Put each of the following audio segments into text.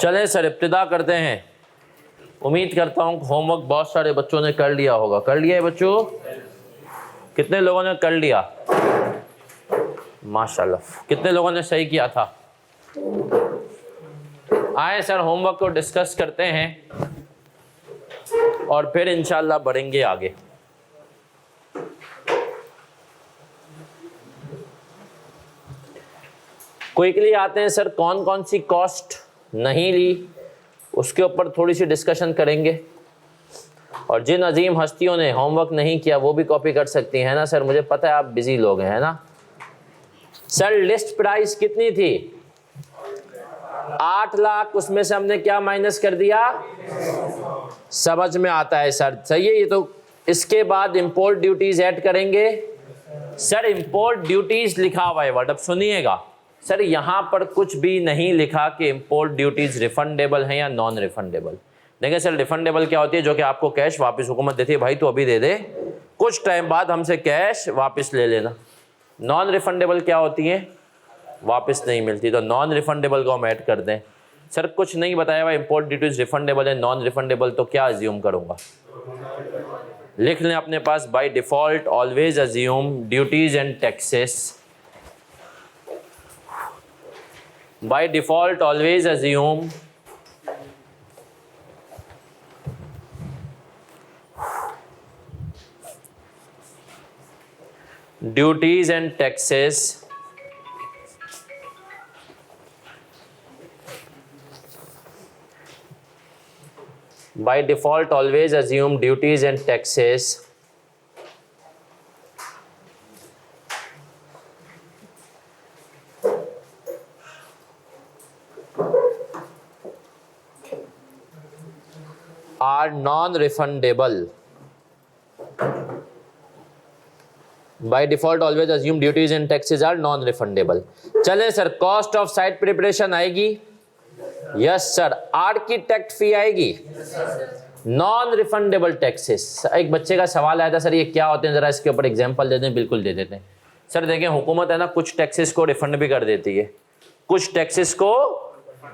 चलें सर, इब्तिदा करते हैं। उम्मीद करता हूँ होमवर्क बहुत सारे बच्चों ने कर लिया होगा। कर लिया है बच्चों? कितने लोगों ने कर लिया? माशाल्लाह। कितने लोगों ने सही किया था? आए सर, होमवर्क को डिस्कस करते हैं और फिर इंशाल्लाह बढ़ेंगे आगे। क्विकली आते हैं सर, कौन कौन सी कॉस्ट नहीं ली उसके ऊपर थोड़ी सी डिस्कशन करेंगे। और जिन अजीम हस्तियों ने होमवर्क नहीं किया वो भी कॉपी कर सकती हैं ना सर। मुझे पता है आप बिजी लोग हैं, है ना सर। लिस्ट प्राइस कितनी थी? 8 लाख। उसमें से हमने क्या माइनस कर दिया? समझ में आता है सर, सही है ये तो। इसके बाद इंपोर्ट ड्यूटीज ऐड करेंगे सर। इंपोर्ट ड्यूटीज लिखा हुआ है वर्ड, अब सुनिएगा सर। यहां पर कुछ भी नहीं लिखा कि इंपोर्ट ड्यूटीज रिफंडेबल हैं या नॉन रिफंडेबल। देखिए सर, रिफंडेबल क्या होती है? जो कि आपको कैश वापस हुकूमत देती है, भाई तो अभी दे दे, कुछ टाइम बाद हमसे कैश वापस ले लेना। नॉन रिफंडेबल क्या होती है? वापस नहीं मिलती। तो नॉन रिफंडेबल को हम ऐड कर दें सर। कुछ नहीं बताया हुआ इंपोर्ट ड्यूटीज रिफंडेबल है नॉन रिफंडेबल, तो क्या अज्यूम करूंगा? लिख लें अपने पास, by default always assume duties and taxes. By default always assume duties and taxes by default always assume duties and taxes are non-refundable. By default always assume duties and taxes are non-refundable. चलें sir, cost of site preparation आएगी? Yes sir. Architect fee आएगी? Non refundable taxes. एक बच्चे का सवाल आया था sir ये क्या होते हैं, जरा इसके ऊपर एग्जांपल दे दें। बिल्कुल दे देते हैं सर। देखें, हुकूमत है ना, कुछ टैक्सेस को रिफंड भी कर देती है, कुछ टैक्सेस को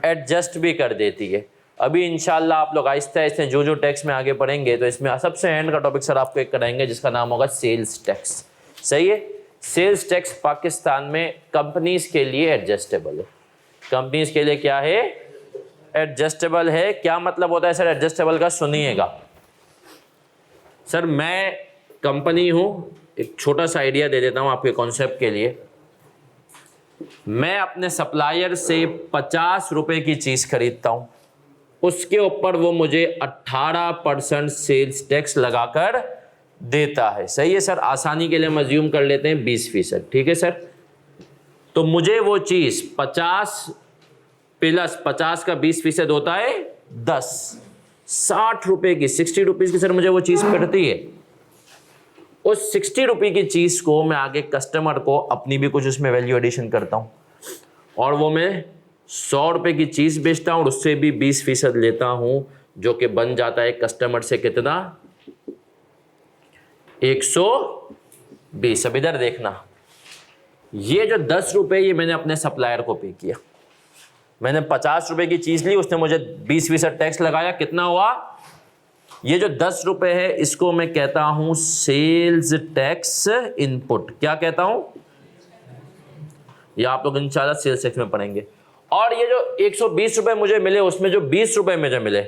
एडजस्ट भी कर देती है। अभी इंशाल्लाह आप लोग आहिस्ते आहिस्ते जो टैक्स में आगे पढ़ेंगे तो इसमें सबसे एंड का टॉपिक सर आपको एक कराएंगे जिसका नाम होगा सेल्स टैक्स। सही है। सेल्स टैक्स पाकिस्तान में कंपनीज के लिए एडजस्टेबल है। कंपनीज के लिए क्या है? एडजस्टेबल है। क्या मतलब होता है सर एडजस्टेबल का? सुनिएगा सर, मैं कंपनी हूं, एक छोटा सा आइडिया दे देता हूं आपके कॉन्सेप्ट के लिए। मैं अपने सप्लायर से 50 रुपए की चीज खरीदता हूं, उसके ऊपर वो मुझे 18% सेल्स टैक्स लगाकर देता है। सही है सर। आसानी के लिए हम अज्यूम कर लेते हैं 20%। ठीक है सर। तो मुझे वो चीज 50 प्लस 50 का 20% होता है 10, 60 रुपए की, 60 रुपीज की सर मुझे वो चीज पड़ती है। उस 60 रुपए की चीज को मैं आगे कस्टमर को अपनी भी कुछ उसमें वैल्यू एडिशन करता हूं और वो मैं 100 रुपए की चीज बेचता हूं और उससे भी 20% लेता हूं, जो कि बन जाता है कस्टमर से कितना? 120। अब इधर देखना, ये जो 10 रुपए ये मैंने अपने सप्लायर को पे किया। मैंने 50 रुपए की चीज ली, उसने मुझे 20% टैक्स लगाया। कितना हुआ? ये जो 10 रुपए है इसको मैं कहता हूं सेल्स टैक्स इनपुट। क्या कहता हूं? ये आप लोग इंशाल्लाह सेल्स टैक्स में पढ़ेंगे। और ये जो 120 रुपए मुझे मिले उसमें जो 20 रुपए मुझे मिले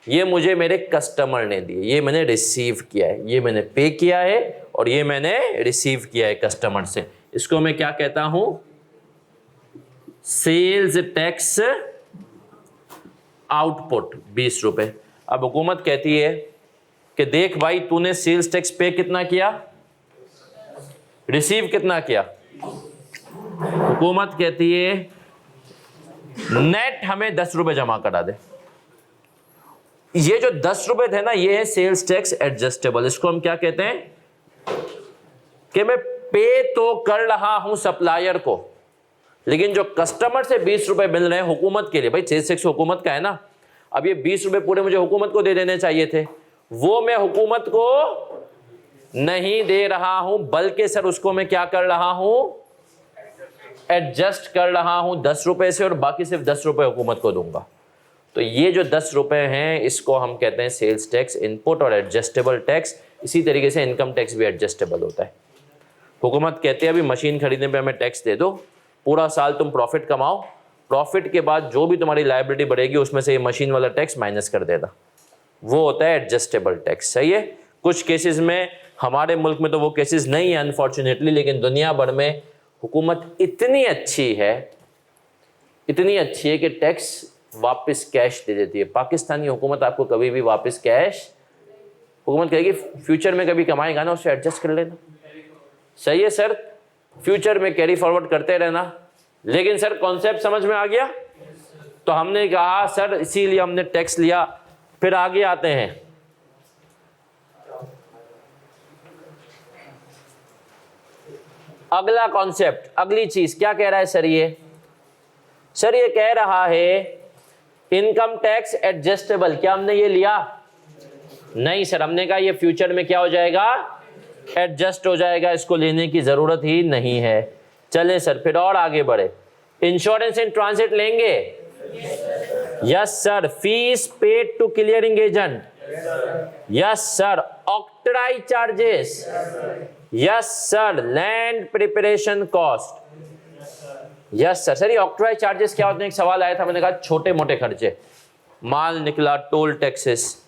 ये मुझे मेरे कस्टमर ने दिए, ये मैंने रिसीव किया है, ये मैंने पे किया है और ये मैंने रिसीव किया है कस्टमर से। इसको मैं क्या कहता हूं? सेल्स टैक्स आउटपुट 20 रुपए। अब हुकूमत कहती है कि देख भाई तूने सेल्स टैक्स पे कितना किया, रिसीव कितना किया। हुकूमत कहती है नेट हमें 10 रुपए जमा करा दे। ये जो 10 रुपए थे ना ये है सेल्स टैक्स एडजस्टेबल। इसको हम क्या कहते हैं कि मैं पे तो कर रहा हूं सप्लायर को, लेकिन जो कस्टमर से 20 रुपए मिल रहे हैं हुकूमत के लिए, भाई सेल्स टैक्स हुकूमत का है ना, अब ये 20 रुपए पूरे मुझे हुकूमत को दे देने चाहिए थे, वो मैं हुकूमत को नहीं दे रहा हूं, बल्कि सर उसको मैं क्या कर रहा हूं? एडजस्ट कर रहा हूं 10 रुपए से और बाकी सिर्फ 10 रुपए हुकूमत को दूंगा। तो ये जो 10 रुपए हैं इसको हम कहते हैं सेल्स टैक्स इनपुट और एडजस्टेबल टैक्स। इसी तरीके से इनकम टैक्स भी एडजस्टेबल होता है। हुकूमत कहती है अभी मशीन खरीदने पे हमें टैक्स दे दो, पूरा साल तुम प्रॉफिट कमाओ, प्रॉफिट के बाद जो भी तुम्हारी लायबिलिटी बढ़ेगी उसमें से ये मशीन वाला टैक्स माइनस कर देना, वो होता है एडजस्टेबल टैक्स। सही है। कुछ केसेस में, हमारे मुल्क में तो वो केसेस नहीं है अनफॉर्चुनेटली, लेकिन दुनिया भर में हुकूमत इतनी अच्छी है कि टैक्स वापस कैश दे देती है। पाकिस्तानी हुकूमत आपको कभी भी वापस कैश, हुकूमत कहेगी फ्यूचर में कभी कमाएगा ना उससे एडजस्ट कर लेना। सही है सर, फ्यूचर में कैरी फॉरवर्ड करते रहना। लेकिन सर कॉन्सेप्ट समझ में आ गया? तो हमने कहा सर इसीलिए हमने टैक्स लिया। फिर आगे आते हैं, अगला कॉन्सेप्ट, अगली चीज क्या कह रहा है सर ये? सर ये कह रहा है इनकम टैक्स एडजस्टेबल। क्या हमने ये लिया? नहीं सर, हमने कहा ये फ्यूचर में क्या हो जाएगा? एडजस्ट हो जाएगा, इसको लेने की जरूरत ही नहीं है। चले सर फिर और आगे बढ़े। इंश्योरेंस इन ट्रांजिट लेंगे? Yes sir. Fees paid to clearing agent? Yes sir. Octroi charges? Yes sir. Land preparation cost? Yes sir. Sir ये ऑक्ट्राई चार्जेस क्या होते हैं? एक सवाल आया था, मैंने कहा छोटे मोटे खर्चे, माल निकला, टोल टैक्सेस,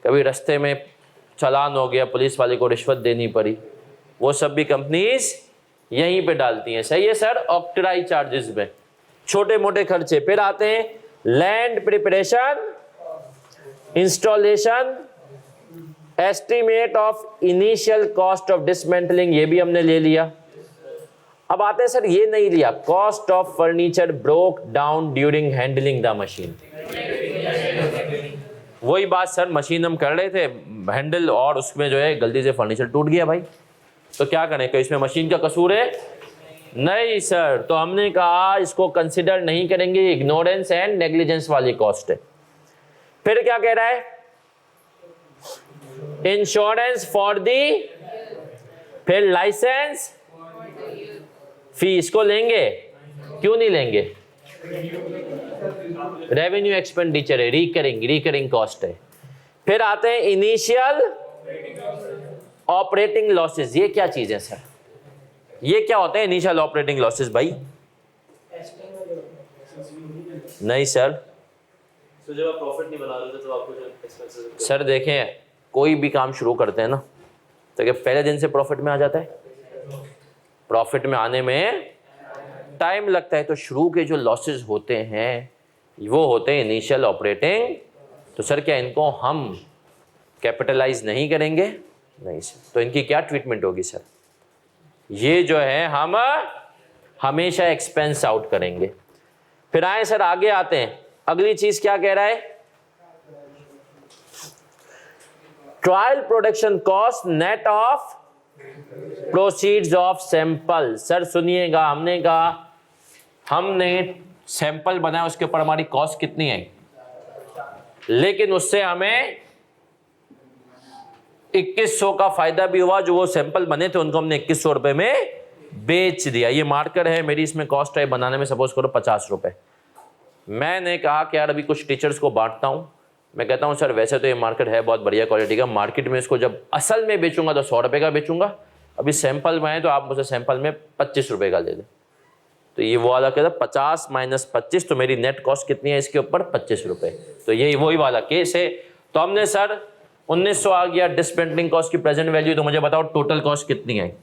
कभी रास्ते में चालान हो गया, पुलिस वाले को रिश्वत देनी पड़ी, वो सब भी कंपनीज यहीं पे डालती हैं। सही है सर। ऑक्ट्राई चार्जेस में छोटे मोटे खर्चे। फिर आते हैं land preparation, installation, estimate of initial cost of dismantling, ये भी हमने ले लिया। अब आते हैं सर ये नहीं लिया, cost of furniture broke down during handling the machine. वही बात सर, मशीन हम कर रहे थे हैंडल और उसमें जो है गलती से फर्नीचर टूट गया भाई, तो क्या करें? क्या इसमें मशीन का कसूर है? नहीं सर। तो हमने कहा इसको कंसिडर नहीं करेंगे, इग्नोरेंस एंड नेग्लिजेंस वाली कॉस्ट है। फिर क्या कह रहा है? इंश्योरेंस फॉर दी, फिर लाइसेंस फी, इसको लेंगे? क्यों नहीं लेंगे? रेवेन्यू एक्सपेंडिचर है, रिकरिंग कॉस्ट है। फिर आते हैं इनिशियल ऑपरेटिंग लॉसेस। ये क्या चीज है सर? ये क्या होता है इनिशियल ऑपरेटिंग लॉसेस भाई? नहीं सर। तो जब आप प्रॉफिट नहीं बना रहे थे तो आपको जो एक्सपेंसेस? सर देखें, कोई भी काम शुरू करते हैं ना तो क्या पहले दिन से प्रॉफिट में आ जाता है? प्रॉफिट में आने में टाइम लगता है। तो शुरू के जो लॉसेस होते हैं वो होते हैं इनिशियल ऑपरेटिंग। तो सर क्या इनको हम कैपिटलाइज नहीं करेंगे? नहीं सर। तो इनकी क्या ट्रीटमेंट होगी सर? ये जो है हम हमेशा एक्सपेंस आउट करेंगे। फिर आए सर आगे आते हैं, अगली चीज क्या कह रहा है? Trial production cost net of proceeds of sample. Sir सुनिएगा, हमने कहा हमने सैंपल बनाया, उसके ऊपर हमारी कॉस्ट कितनी है, लेकिन उससे हमें 2100 का फायदा भी हुआ। जो वो सैंपल बने थे उनको हमने 2100 रुपए में बेच दिया। ये मार्कर है, मेरी इसमें कॉस्ट है बनाने में सपोज करो 50 रुपए। मैंने कहा कि यार अभी कुछ टीचर्स को बांटता हूं, मैं कहता हूं सर वैसे तो ये मार्केट है बहुत बढ़िया क्वालिटी का, मार्केट में इसको जब असल में बेचूंगा तो 100 रुपए का बेचूंगा, अभी सैंपल में है तो आप मुझे सैंपल में 25 रुपए का दे दें। तो ये वो वाला कहता 50 माइनस 25, तो मेरी नेट कॉस्ट कितनी है इसके ऊपर? 25 रुपए। तो यही वही वाला केस है। तो हमने सर 1900 आ गया डिसमेंटलिंग कॉस्ट की प्रेजेंट वैल्यू। तो मुझे बताओ टोटल कॉस्ट कितनी है?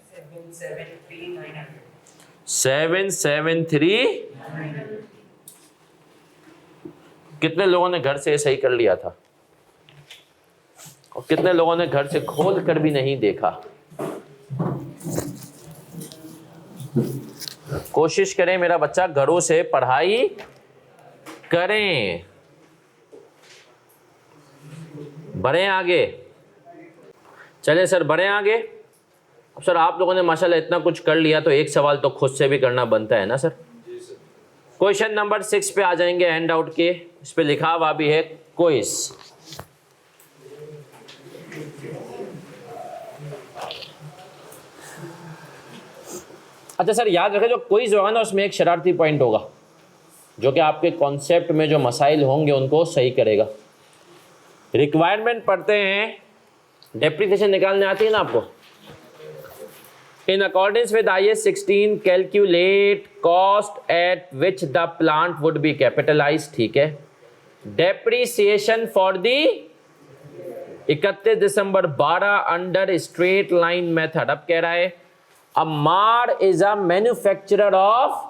773। कितने लोगों ने घर से सही कर लिया था और कितने लोगों ने घर से खोल कर भी नहीं देखा? कोशिश करें मेरा बच्चा घरों से पढ़ाई करें, बढ़े आगे। चले सर बढ़े आगे। अब सर आप लोगों ने माशाल्लाह इतना कुछ कर लिया तो एक सवाल तो खुद से भी करना बनता है ना सर। क्वेश्चन नंबर 6 पे आ जाएंगे हैंड आउट के, इस पे लिखा हुआ भी है क्विज। अच्छा सर याद रखें जो क्विज होगा ना उसमें एक शरारती पॉइंट होगा, जो कि आपके कॉन्सेप्ट में जो मसाइल होंगे उनको सही करेगा। रिक्वायरमेंट पढ़ते हैं, डेप्रिसिएशन निकालने आती है ना आपको। In accordings with IAS 16 calculate cost at which the plant would be capitalize, ठीक है। Depreciation for the 31 December 12 under straight line method. अब कह रहा है Amar is a manufacturer of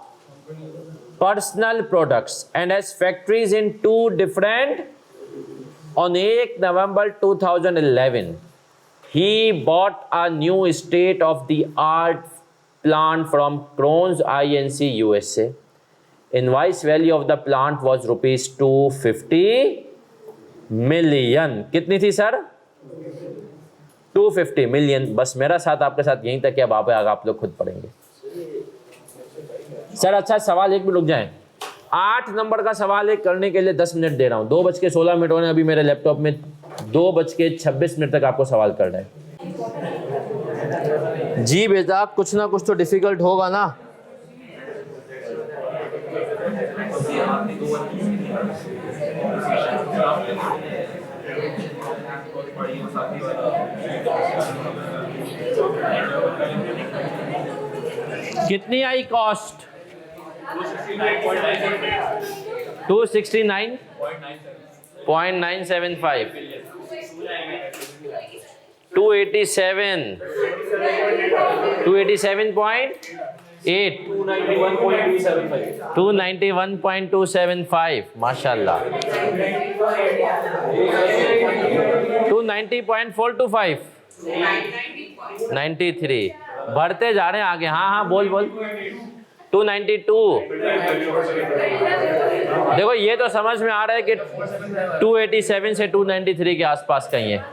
personal products and has factories in 2 different. On 8 November 2011, he bought a new state-of-the-art plant from Krones Inc. USA. Invoice value of the plant was rupees 250 million. कितनी थी sir? 250 million। बस मेरा साथ आपके साथ यहीं तक है, अब आप लोग खुद पढ़ेंगे। सर अच्छा सवाल एक भी रुक जाएं। 8 नंबर का सवाल एक करने के लिए 10 मिनट दे रहा हूं। 2:16 होने अभी मेरे लैपटॉप में 2:26 तक आपको सवाल करना है। जी बेटा कुछ ना कुछ तो डिफिकल्ट होगा ना। कितनी आई कॉस्ट? 269.975 287 287.8 291.275 माशाल्लाह 290.425 93 बढ़ते जा रहे हैं आगे। हाँ हाँ बोल 292। देखो ये तो समझ में आ रहा है कि 287 से 293 के आसपास कहीं है।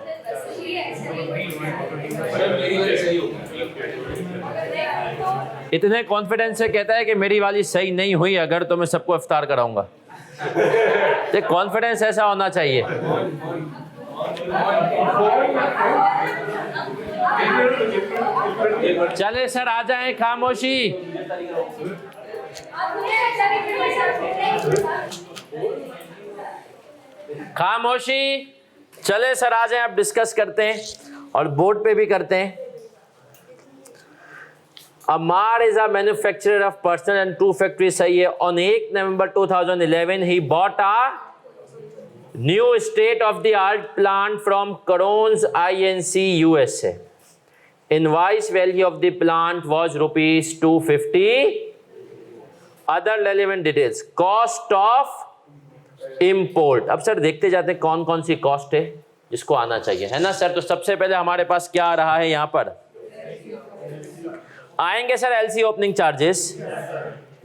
इतने कॉन्फिडेंस से कहता है कि मेरी वाली सही नहीं हुई अगर तो मैं सबको इफ्तार कराऊंगा। तो कॉन्फिडेंस ऐसा होना चाहिए। चले सर आ जाएं, खामोशी। खामोशी। चले सर आ जाएं, अब डिस्कस करते हैं और बोर्ड पे भी करते हैं। Amar is a manufacturer of personal and two factories, सही है। On 8 November 2011 he bought a new state-of-the-art plant from Krones Inc. USA. Invoice value of the plant was rupees 250. Other relevant details. Cost of import. अब sir देखते जाते हैं कौन कौन सी cost है जिसको आना चाहिए, है ना सर। तो सबसे पहले हमारे पास क्या आ रहा है यहाँ पर? आएंगे sir LC opening charges.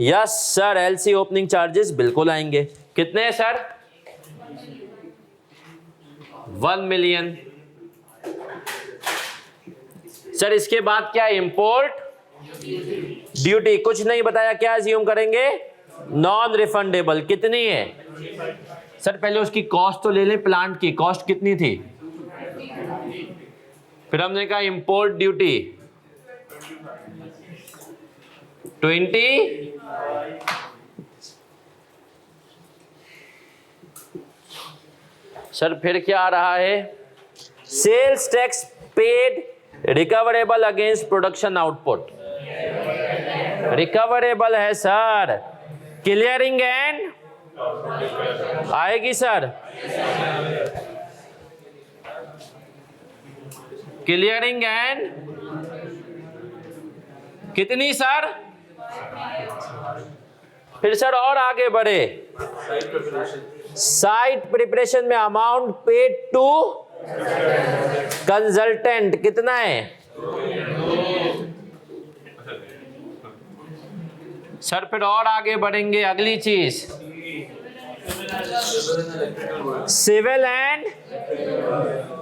Yes sir LC opening charges बिल्कुल आएंगे। कितने हैं सर? 1 मिलियन। सर इसके बाद क्या? Import duty. कुछ नहीं बताया, क्या अज्यूम करेंगे? Non refundable. कितनी है सर? पहले उसकी कॉस्ट तो ले लें। प्लांट की कॉस्ट कितनी थी? फिर हमने कहा इंपोर्ट ड्यूटी 20। सर फिर क्या आ रहा है? Sales tax paid recoverable against production output. Recoverable है सर। क्लियरिंग एंड आएगी सर। क्लियरिंग एंड कितनी सर? फिर सर और आगे बढ़े। साइट प्रिपरेशन में अमाउंट पेड टू कंसल्टेंट कितना है सर? फिर और आगे बढ़ेंगे, अगली चीज सिविल एंड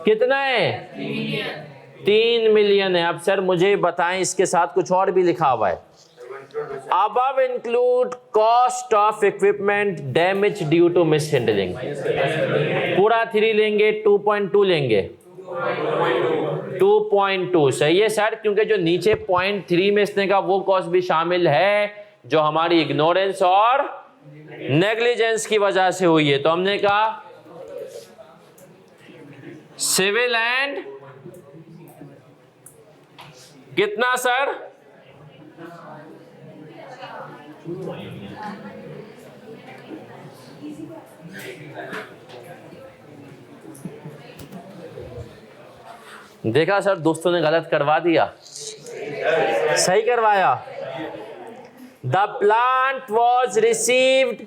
कितना है? 3 मिलियन है। अब सर मुझे बताएं इसके साथ कुछ और भी लिखा हुआ है। Above include cost of equipment damage due to mishandling। पूरा 3 लेंगे, 2.2 लेंगे। 2.2 सही है सर, क्योंकि जो नीचे 0.3 में इसने का वो कॉस्ट भी शामिल है जो हमारी इग्नोरेंस और नेग्लिजेंस की वजह से हुई है। तो हमने कहा सिविल एंड कितना सर? देखा सर, दोस्तों ने गलत करवा दिया, सही करवाया। The plant was received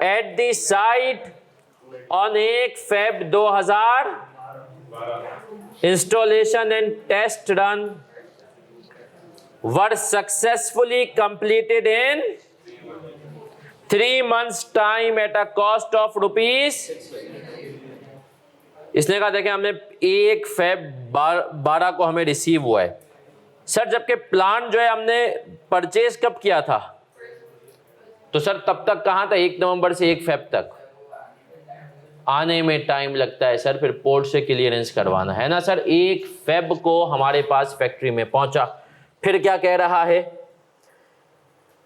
at the site on 1 Feb 2000। Installation and test run were successfully completed in 3 months time at a cost of rupees. इसने कहा देखें हमने 1 Feb 12 को हमें रिसीव हुआ है सर, जबकि प्लान जो है हमने परचेज कब किया था? तो सर तब तक कहाँ था? 1 नवंबर से 1 Feb तक। आने में टाइम लगता है सर, फिर पोर्ट से क्लियरेंस करवाना है ना सर। 1 Feb को हमारे पास फैक्ट्री में पहुंचा। फिर क्या कह रहा है?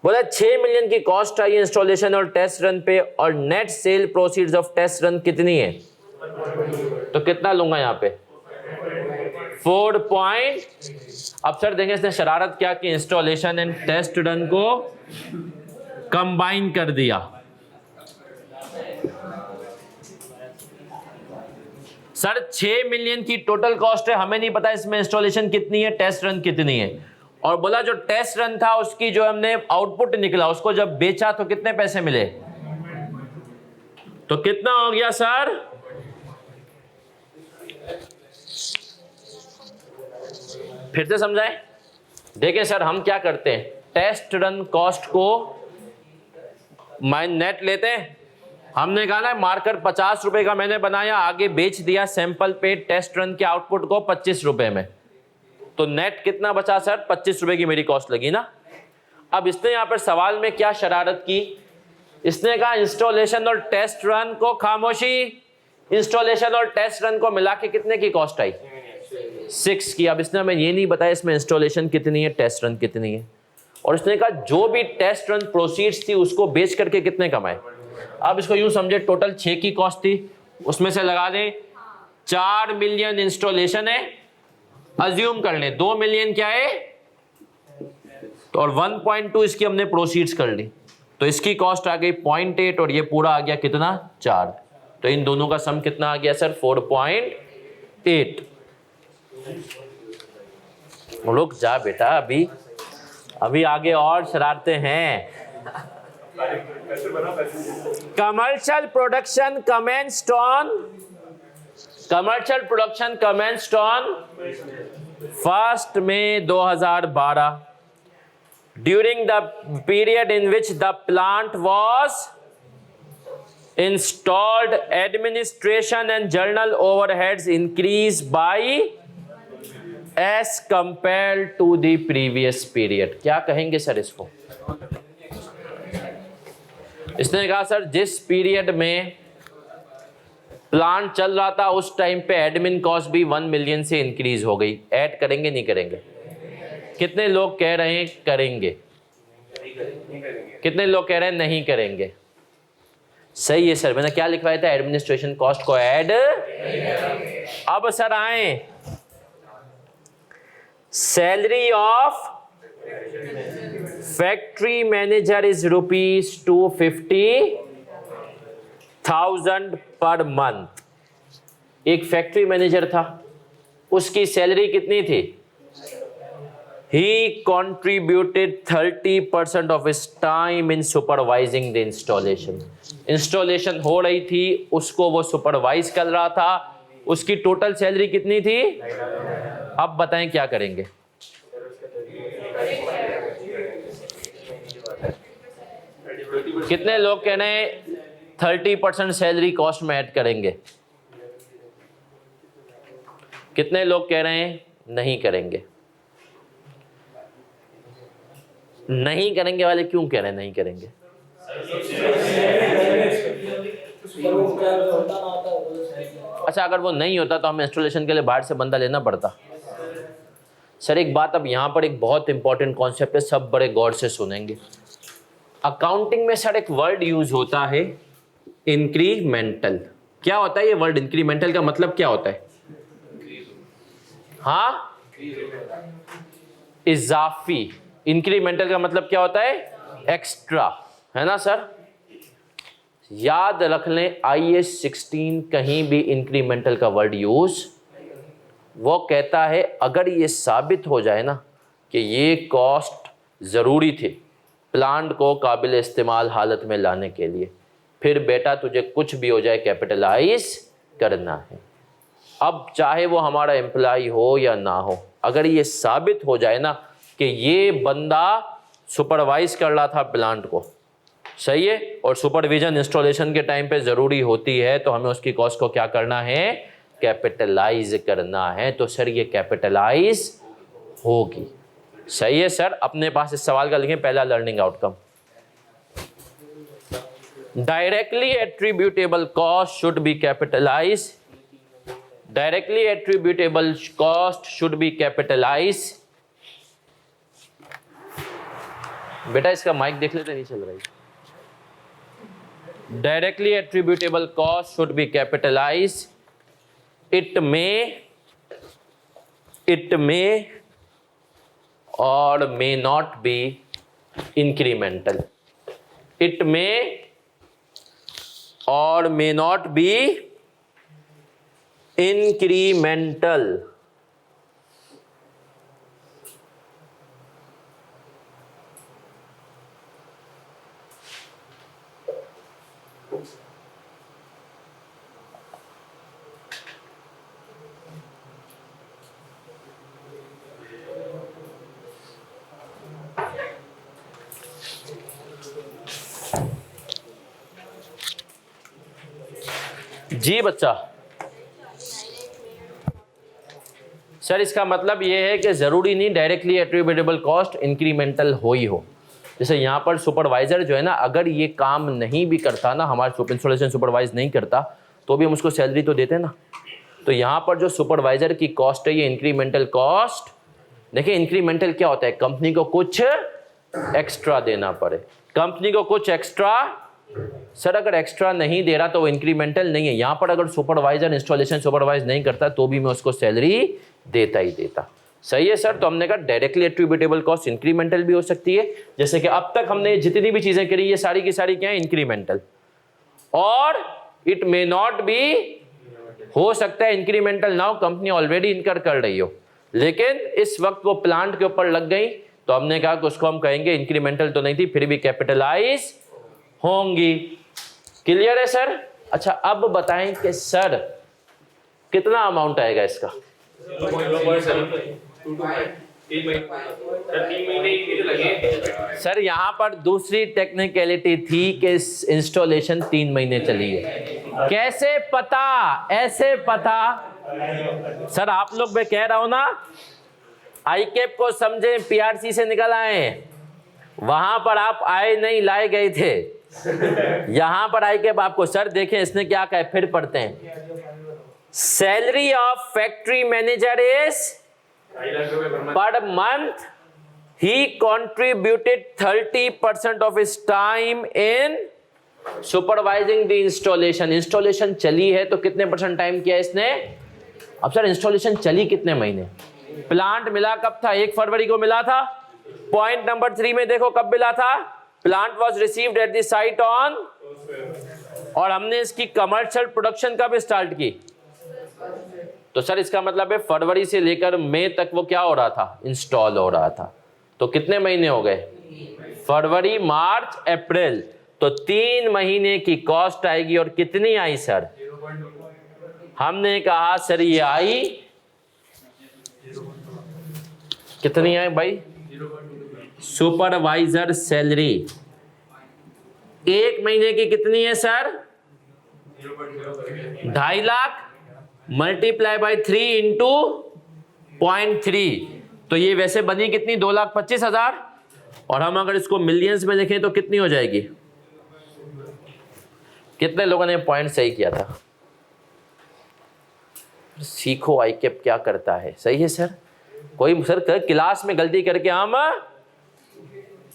बोला 6 मिलियन की कॉस्ट आई इंस्टॉलेशन और टेस्ट रन पे, और net sale proceeds of test run कितनी है? तो कितना लूंगा यहाँ पे? 4 पॉइंट। अब सर देंगे इसने शरारत क्या कि इंस्टॉलेशन एंड टेस्ट रन को कंबाइन कर दिया। सर 6 मिलियन की टोटल कॉस्ट है, हमें नहीं पता इसमें इंस्टॉलेशन कितनी है, टेस्ट रन कितनी है। और बोला जो टेस्ट रन था उसकी जो हमने आउटपुट निकला, उसको जब बेचा तो कितने पैसे मिले? तो कितना हो गया सर? फिर से समझाएं। देखें सर हम क्या करते हैं, टेस्ट रन कॉस्ट को माइन नेट लेते हैं। हमने कहा ना मार्कर 50 रुपए का मैंने बनाया, आगे बेच दिया सैंपल पे टेस्ट रन के आउटपुट को 25 रुपए में, तो नेट कितना बचा सर? 25 रुपए की मेरी कॉस्ट लगी ना। अब इसने यहां पर सवाल में क्या शरारत की, इसने कहा इंस्टॉलेशन और टेस्ट रन को, खामोशी, इंस्टॉलेशन और टेस्ट रन को मिला के कितने की कॉस्ट आई? 6 की। अब इसने हमें ये नहीं बताया इसमें इंस्टॉलेशन कितनी है, टेस्ट रन कितनी है। और इसने कहा जो भी टेस्ट रन प्रोसीड्स थी उसको बेच करके कितने कमाए। अब इसको यूं समझे टोटल 6 की कॉस्ट थी, उसमें से लगा दें 4 मिलियन इंस्टॉलेशन है, अज्यूम कर लें 2 मिलियन क्या है, तो और 1.2 इसकी हमने प्रोसीड्स कर ली, तो इसकी कॉस्ट आ गई 0.8 और ये पूरा आ गया कितना? 4। तो इन दोनों का सम कितना आ गया सर? 4.8। रुक जा बेटा, अभी आगे और शरारते हैं। Commercial production commenced on 1 May 2012 during the period in which the plant was installed. Administration and general overheads increase by as compare to the previous period. क्या कहेंगे सर इसको? इसने कहा सर जिस पीरियड में प्लांट चल रहा था उस टाइम पे एडमिन कॉस्ट भी 1 मिलियन से इंक्रीज हो गई। ऐड करेंगे नहीं करेंगे? कितने लोग कह रहे हैं करेंगे? कितने लोग कह रहे हैं नहीं करेंगे? सही है सर, मैंने क्या लिखवाया था? एडमिनिस्ट्रेशन कॉस्ट को ऐड। अब सर आए, salary of factory manager is ₹250,000 per month. एक फैक्ट्री मैनेजर था, उसकी सैलरी कितनी थी? He contributed 30% of his time in supervising the installation. Installation हो रही थी, उसको वो सुपरवाइज कर रहा था, उसकी टोटल सैलरी कितनी थी? अब बताएं क्या करेंगे? कितने लोग कह रहे हैं 30% सैलरी कॉस्ट में ऐड करेंगे? कितने लोग कह रहे हैं नहीं करेंगे? नहीं करेंगे वाले क्यों कह रहे हैं नहीं करेंगे? अच्छा, अगर वो नहीं होता तो हमें इंस्टॉलेशन के लिए बाहर से बंदा लेना पड़ता। सर एक बात, अब यहाँ पर एक बहुत इंपॉर्टेंट कॉन्सेप्ट है, सब बड़े गौर से सुनेंगे। अकाउंटिंग में सर एक वर्ड यूज होता है इंक्रीमेंटल। क्या होता है ये वर्ड इंक्रीमेंटल का मतलब क्या होता है? हाँ, इजाफी। इंक्रीमेंटल का मतलब क्या होता है? एक्स्ट्रा, है ना सर? याद रख लें IAS 16 कहीं भी इंक्रीमेंटल का वर्ड यूज, वो कहता है अगर ये साबित हो जाए ना कि ये कॉस्ट ज़रूरी थे प्लांट को काबिल इस्तेमाल हालत में लाने के लिए, फिर बेटा तुझे कुछ भी हो जाए कैपिटलाइज करना है। अब चाहे वो हमारा एम्प्लॉय हो या ना हो, अगर ये साबित हो जाए ना कि ये बंदा सुपरवाइज कर रहा था प्लांट को, सही है, और सुपरविजन इंस्टॉलेशन के टाइम पे ज़रूरी होती है, तो हमें उसकी कॉस्ट को क्या करना है? कैपिटलाइज करना है। तो सर ये कैपिटलाइज होगी। सही है सर? अपने पास इस सवाल का लिखें पहला learning outcome. Directly attributable cost should be capitalize. Directly attributable cost should be capitalize. बेटा इसका माइक देख लेते, नहीं चल रहा है। Directly attributable cost should be capitalize. It may or may not be incremental. It may or may not be incremental. जी बच्चा, sir इसका मतलब ये है कि ज़रूरी नहीं डायरेक्टली एट्रीब्यूटेबल कॉस्ट इंक्रीमेंटल हो ही हो। जैसे यहाँ पर सुपरवाइज़र जो है ना, अगर ये काम नहीं भी करता ना, हमारा इंस्टॉलेशन सुपरवाइज नहीं करता, तो भी हम उसको सैलरी तो देते ना। तो यहाँ पर जो सुपरवाइज़र की कॉस्ट है ये इंक्रीमेंटल कॉस्ट। देखिए इंक्रीमेंटल क्या होता है? कंपनी को कुछ एक्स्ट्रा देना पड़े, कंपनी को कुछ एक्स्ट्रा। सर अगर एक्स्ट्रा नहीं दे रहा तो वो इंक्रीमेंटल नहीं है। यहाँ पर अगर सुपरवाइजर इंस्टॉलेशन सुपरवाइज नहीं करता तो भी मैं उसको सैलरी देता ही देता। सही है सर? तो हमने कहा डायरेक्टली एट्रीब्यूटेबल कॉस्ट इंक्रीमेंटल भी हो सकती है, जैसे कि अब तक हमने जितनी भी चीजें करी ये सारी की सारी क्या है? इंक्रीमेंटल। और इट मे नॉट बी, हो सकता है इंक्रीमेंटल ना हो, कंपनी ऑलरेडी इनकर कर रही हो, लेकिन इस वक्त वो प्लांट के ऊपर लग गई, तो हमने कहा कि उसको हम कहेंगे इंक्रीमेंटल तो नहीं थी, फिर भी कैपिटलाइज होंगी। क्लियर है सर? अच्छा अब बताएं कि सर कितना अमाउंट आएगा इसका? सर यहाँ पर दूसरी टेक्निकलिटी थी कि इंस्टॉलेशन 3 महीने चली है। कैसे पता? ऐसे पता। सर आप लोग, मैं कह रहा हूं ना, आईकेप को समझे, पीआरसी से निकल आए, वहां पर आप आए नहीं, लाए गए थे। यहां पर आईकेप आपको, सर देखें इसने क्या कहा, फिर पढ़ते हैं। Salary of factory manager is per month he contributed 30% of his time in supervising the installation. Installation चली है तो कितने % टाइम किया इसने? अब सर इंस्टॉलेशन चली कितने महीने? प्लांट मिला कब था? 1 फरवरी को मिला था। पॉइंट नंबर 3 में देखो कब मिला था? Plant was received at the site on, और हमने इसकी कमर्शियल प्रोडक्शन कब स्टार्ट की? तो सर इसका मतलब है फरवरी से लेकर मई तक वो क्या हो रहा था? इंस्टॉल हो रहा था। तो कितने महीने हो गए? फरवरी, मार्च, अप्रैल। तो 3 महीने की कॉस्ट आएगी। और कितनी आई सर? हमने कहा सर ये आई, कितनी आई भाई? सुपरवाइजर सैलरी 1 महीने की कितनी है sir? 2.5 lakh multiply by 3 into 0.3। तो ये वैसे बनी कितनी? 2,25,000। और हम अगर इसको मिलियंस में लिखें तो कितनी हो जाएगी? कितने लोगों ने पॉइंट सही किया था? सीखो आईकेप क्या करता है। सही है सर? कोई सर क्लास में गलती करके हम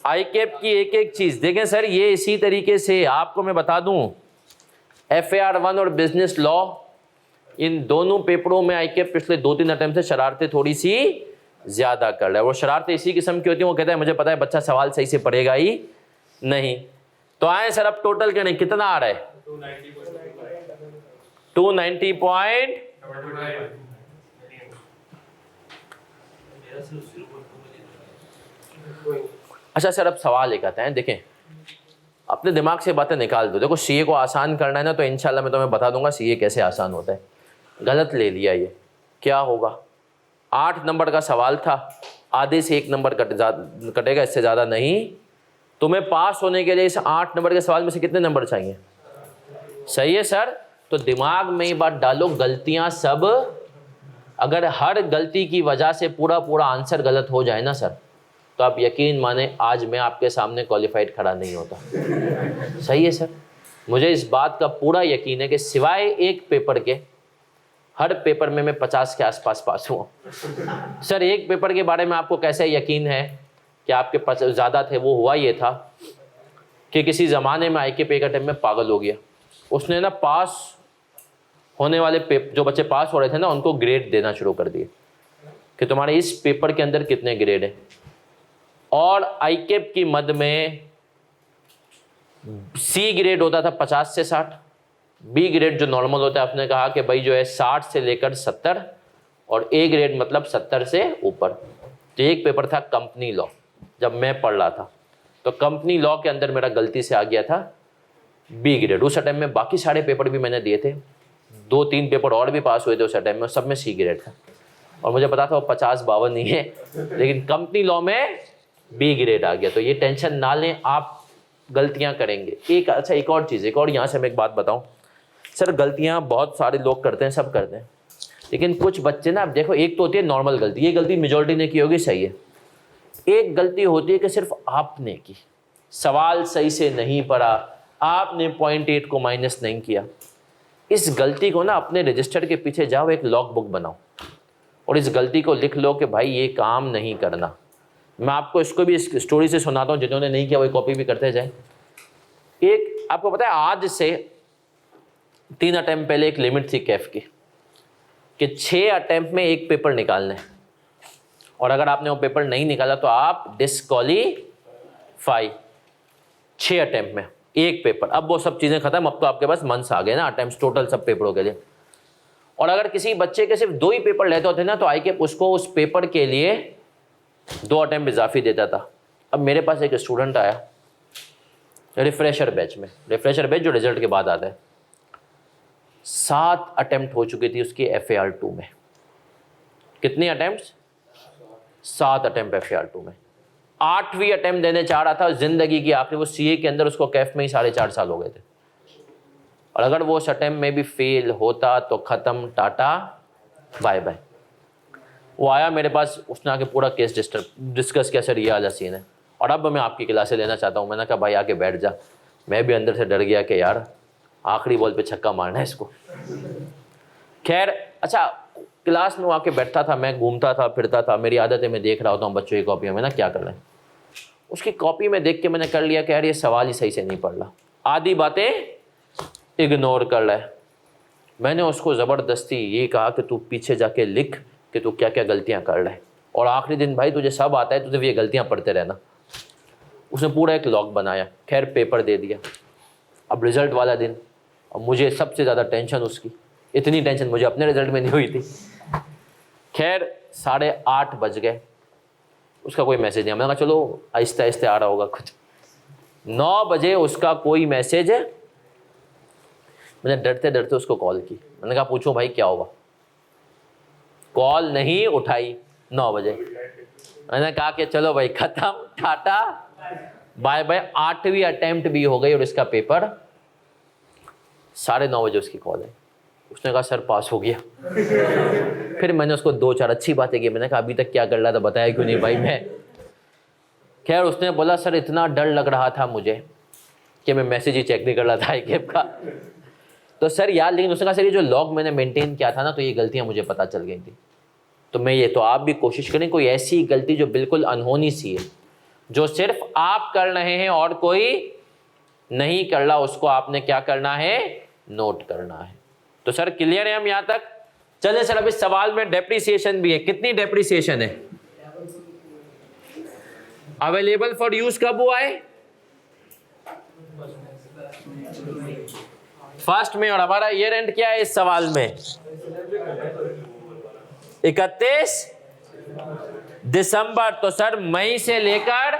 आई कैप की एक एक चीज देखें सर, ये इसी तरीके से आपको मैं बता दूं, FAR 1 और बिजनेस लॉ, इन दोनों पेपरों में आई कैप पिछले 2-3 अटेम्प्ट से शरारतें थोड़ी सी ज्यादा कर रहा है। वो शरारतें इसी किस्म की होती हैं, वो कहता है मुझे पता है बच्चा सवाल सही से पढ़ेगा ही नहीं। तो आए सर, अब टोटल करें, कितना आ रहा है? 290 पॉइंट। अच्छा सर, अब सवाल एक आता है, देखें अपने दिमाग से बातें निकाल दो। देखो सीए को आसान करना है ना, तो इंशाल्लाह मैं तुम्हें बता दूंगा सीए कैसे आसान होता है। गलत ले लिया, ये क्या होगा? 8 नंबर का सवाल था, आधे से 1 नंबर कटेगा, इससे ज़्यादा नहीं। तुम्हें पास होने के लिए इस 8 नंबर के सवाल में से कितने नंबर चाहिए? सही है सर, तो दिमाग में ये बात डालो, गलतियां सब, अगर हर गलती की वजह से पूरा आंसर गलत हो जाए ना सर, तो आप यकीन माने आज मैं आपके सामने क्वालिफाइड खड़ा नहीं होता। सही है सर, मुझे इस बात का पूरा यकीन है कि सिवाय एक पेपर के हर पेपर में मैं 50 के आसपास पास हुआ। सर एक पेपर के बारे में आपको कैसे यकीन है कि आपके पास ज़्यादा थे? वो हुआ ये था कि किसी ज़माने में IQ पे अटेम्प्ट में पागल हो गया। उसने ना पास होने वाले जो बच्चे पास हो रहे थे ना, उनको ग्रेड देना शुरू कर दिए कि तुम्हारे इस पेपर के अंदर कितने ग्रेड है। और IQ की मद में C ग्रेड होता था 50 से 60, B ग्रेड जो नॉर्मल होता है, आपने कहा कि भाई जो है 60 से लेकर 70, और A ग्रेड मतलब 70 से ऊपर। तो एक पेपर था कंपनी लॉ, जब मैं पढ़ रहा था, तो कंपनी लॉ के अंदर मेरा गलती से आ गया था B ग्रेड। उस टाइम में बाकी सारे पेपर भी मैंने दिए थे, 2-3 पेपर और भी पास हुए थे उस टाइम में, सब में C ग्रेड था, और मुझे पता था वो 50-52 नहीं है, लेकिन कंपनी लॉ में B ग्रेड आ गया। तो ये टेंशन ना लें, आप गलतियां करेंगे। एक और चीज़, एक और यहाँ से मैं एक बात बताऊं सर, गलतियां बहुत सारे लोग करते हैं, सब करते हैं, लेकिन कुछ बच्चे ना, अब देखो एक तो होती है नॉर्मल गलती, ये गलती मेजॉरिटी ने की होगी, सही है। एक गलती होती है कि सिर्फ आपने की, सवाल सही से नहीं पढ़ा, आपने 0.8 को माइनस नहीं किया। इस गलती को ना अपने रजिस्टर के पीछे जाओ, एक लॉग बुक बनाओ और इस गलती को लिख लो कि भाई ये काम नहीं करना। मैं आपको इसको भी इस स्टोरी से सुनाता हूँ, जिन्होंने नहीं किया वो कॉपी भी करते जाए। एक आपको पता है, आज से 3 अटेम्प्ट पहले एक लिमिट थी कैफ की कि 6 अटेम्प्ट में एक पेपर निकालना है, और अगर आपने वो पेपर नहीं निकाला तो आप डिस्क्वालीफाई। 6 अटेम्प्ट में एक पेपर। अब वो सब चीज़ें खत्म, अब तो आपके पास मंथ्स आ गए ना अटेम्प्ट टोटल सब पेपरों के लिए। और अगर किसी बच्चे के सिर्फ 2 ही पेपर लेते होते ना, तो IQ उसको उस पेपर के लिए 2 अटेम्प्ट इजाफी देता था। अब मेरे पास एक स्टूडेंट आया रिफ्रेशर बैच में, रिफ्रेशर बैच जो रिजल्ट के बाद आता है, 7 अटेम्प्ट हो चुकी थी उसकी FAR 2 में। कितनी अटेम्प्ट? 7 अटेम्प्ट FAR 2 में। 8वीं अटेम्प्ट देने चाह रहा था जिंदगी की आखिरी, वो CA के अंदर उसको कैफ में ही 4.5 साल हो गए थे, और अगर वो उस अटेम्प्ट में भी फेल होता तो खत्म, टाटा बाय बाय। वो आया मेरे पास, उसने आके पूरा केस डिस्कस किया, सर ये वाला सीन है और अब मैं आपकी क्लासें लेना चाहता हूँ। मैंने कहा भाई आके बैठ जा। मैं भी अंदर से डर गया कि यार आखिरी बॉल पे छक्का मारना है इसको। खैर अच्छा, क्लास में वो आके बैठता था, मैं घूमता था फिरता था, मेरी आदत है मैं देख रहा होता हूँ बच्चों की कॉपी में ना क्या कर रहे हैं। उसकी कॉपी में देख के मैंने कर लिया कि यार ये सवाल ही सही से नहीं पढ़ रहा, आधी बातें इग्नोर कर रहा है। मैंने उसको ज़बरदस्ती ये कहा कि तू पीछे जाके लिख कि तू क्या क्या गलतियाँ कर रहा है, और आखिरी दिन भाई तुझे सब आता है, तुझे ये गलतियाँ पढ़ते रहना। उसने पूरा एक लॉग बनाया, खैर पेपर दे दिया। अब रिज़ल्ट वाला दिन, अब मुझे सबसे ज़्यादा टेंशन उसकी, इतनी टेंशन मुझे अपने रिज़ल्ट में नहीं हुई थी। खैर 8:30 बज गए, उसका कोई मैसेज नहीं। मैंने कहा चलो आहिस्ते आहिस्ते आ रहा होगा कुछ। 9 बजे उसका कोई मैसेज है। मैंने डरते डरते उसको कॉल की, मैंने कहा पूछो भाई क्या हुआ। कॉल नहीं उठाई। 9 बजे मैंने कहा कि चलो भाई खत्म, टाटा बाय बाय। 8वीं अटेम्प्ट भी हो गई और इसका पेपर 9:30 बजे उसकी कॉल है। उसने कहा सर पास हो गया। फिर मैंने उसको 2-4 अच्छी बातें की। मैंने कहा अभी तक क्या कर रहा था, बताया क्यों नहीं भाई मैं। खैर उसने बोला सर इतना डर लग रहा था मुझे कि मैं मैसेज ही चेक नहीं कर रहा था IQ का। तो सर यार, लेकिन उसने कहा सर ये जो लॉग मैंने मेंटेन किया था ना, तो ये गलतियां मुझे पता चल गई थी। तो मैं ये, तो आप भी कोशिश करें कोई ऐसी गलती जो बिल्कुल अनहोनी सी है, जो सिर्फ आप कर रहे हैं और कोई नहीं कर रहा, उसको आपने क्या करना है, नोट करना है। तो सर क्लियर है हम यहां तक? चलिए सर, अभी सवाल में डेप्रिसिएशन भी है। कितनी डेप्रिसिएशन है? अवेलेबल फॉर यूज कब हुआ है? फर्स्ट में। और हमारा ईयर एंड क्या है इस सवाल में? 31 दिसंबर। तो सर मई से लेकर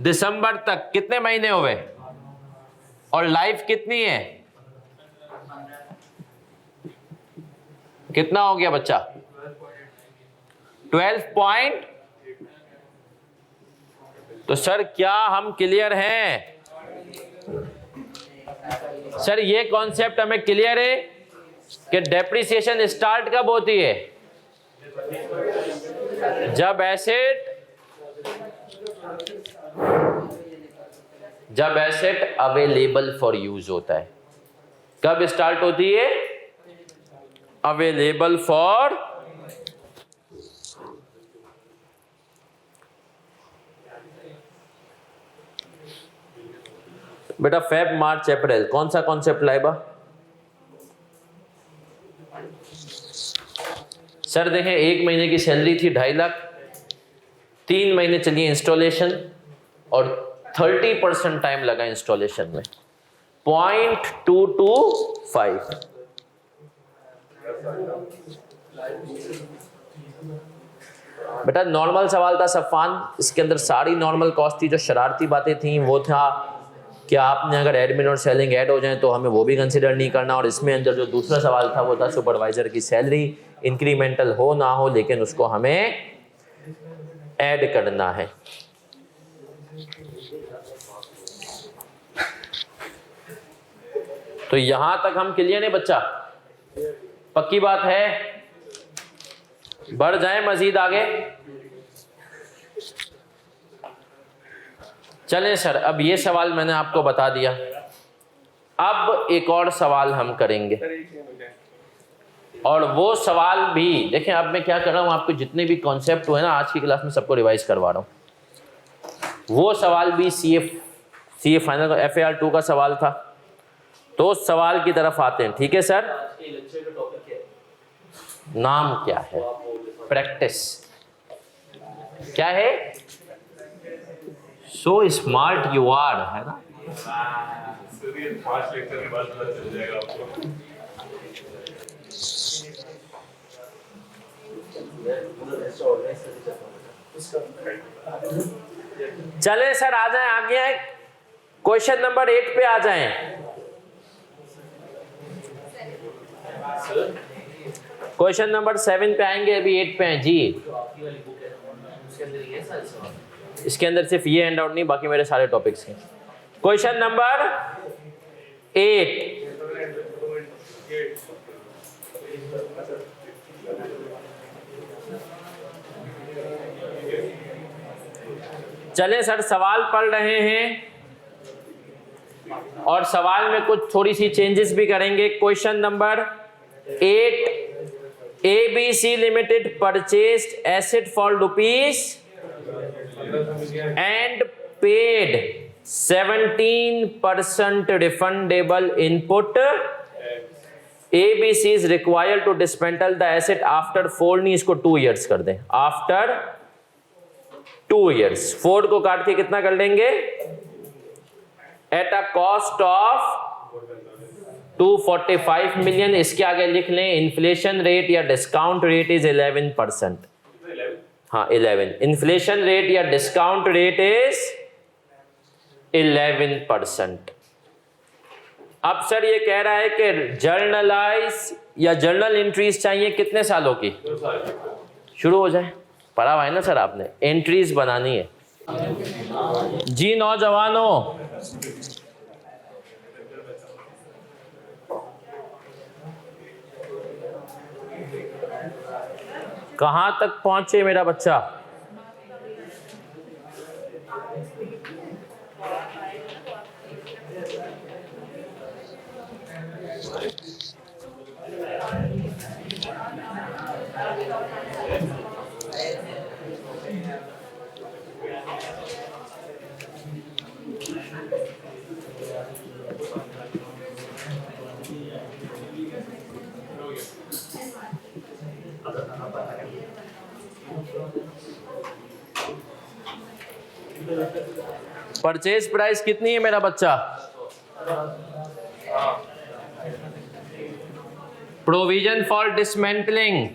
दिसंबर तक कितने महीने हुए? और लाइफ कितनी है? कितना हो गया बच्चा? 12 पॉइंट। तो सर क्या हम क्लियर हैं? सर ये कॉन्सेप्ट हमें क्लियर है कि डेप्रिसिएशन स्टार्ट कब होती है? जब एसेट अवेलेबल फॉर यूज होता है। कब स्टार्ट होती है? Available for. बेटा फेब मार्च अप्रैल कौन सा कॉन्सेप्ट लाएगा? सर देखें, 1 महीने की सैलरी थी 2.5 लाख, 3 महीने चलिए इंस्टॉलेशन और 30% टाइम लगा इंस्टॉलेशन में, 0.225। बेटा नॉर्मल सवाल था सफान, इसके अंदर सारी नॉर्मल कॉस्ट थी। जो शरारती बातें थी वो था कि आपने अगर एडमिन और सेलिंग ऐड हो जाए तो हमें वो भी कंसिडर नहीं करना। और इसमें अंदर जो दूसरा सवाल था वो था सुपरवाइजर की सैलरी इंक्रीमेंटल हो ना हो, लेकिन उसको हमें ऐड करना है। तो यहां तक हम क्लियर है बच्चा? पक्की बात है? बढ़ जाए मजीद आगे? चलें सर, अब ये सवाल मैंने आपको बता दिया। अब एक और सवाल हम करेंगे, और वो सवाल भी देखें। अब मैं क्या कर रहा हूं, आपको जितने भी कॉन्सेप्ट हुए ना आज की क्लास में सबको रिवाइज करवा रहा हूं। वो सवाल भी सीए फाइनल FAR 2 का सवाल था। तो उस सवाल की तरफ आते हैं, ठीक है सर? नाम क्या है? प्रैक्टिस क्या है? सो स्मार्ट यू आर, है ना? चले सर, आ जाएं, आगे आए। क्वेश्चन नंबर 8 पे आ जाएं। क्वेश्चन नंबर 7 पे आएंगे, अभी 8 पे हैं जी। इसके अंदर सिर्फ ये हैंड आउट नहीं, बाकी मेरे सारे टॉपिक्स हैं। Question number 8। चलें सर, सवाल पढ़ रहे हैं और सवाल में कुछ थोड़ी सी चेंजेस भी करेंगे। Question number 8, ABC Limited purchased asset for rupees and paid 17% refundable input. ABC is required to dismantle the asset after 4, नहीं इसको 2 years कर दें, after 2 years। 4 को काट के कितना कर लेंगे? At a cost of 245 million। इसके आगे लिख लें इन्फ्लेशन रेट या डिस्काउंट रेट इज 11%। हाँ 11, इन्फ्लेशन रेट या डिस्काउंट रेट इज 11%। अब सर ये कह रहा है कि जर्नलाइज या जर्नल एंट्रीज चाहिए कितने सालों की? शुरू हो जाए, पढ़ा हुआ है ना सर आपने, एंट्रीज बनानी है जी नौजवानों। कहां तक पहुंचे मेरा बच्चा? परचेज प्राइस कितनी है मेरा बच्चा? Provision for dismantling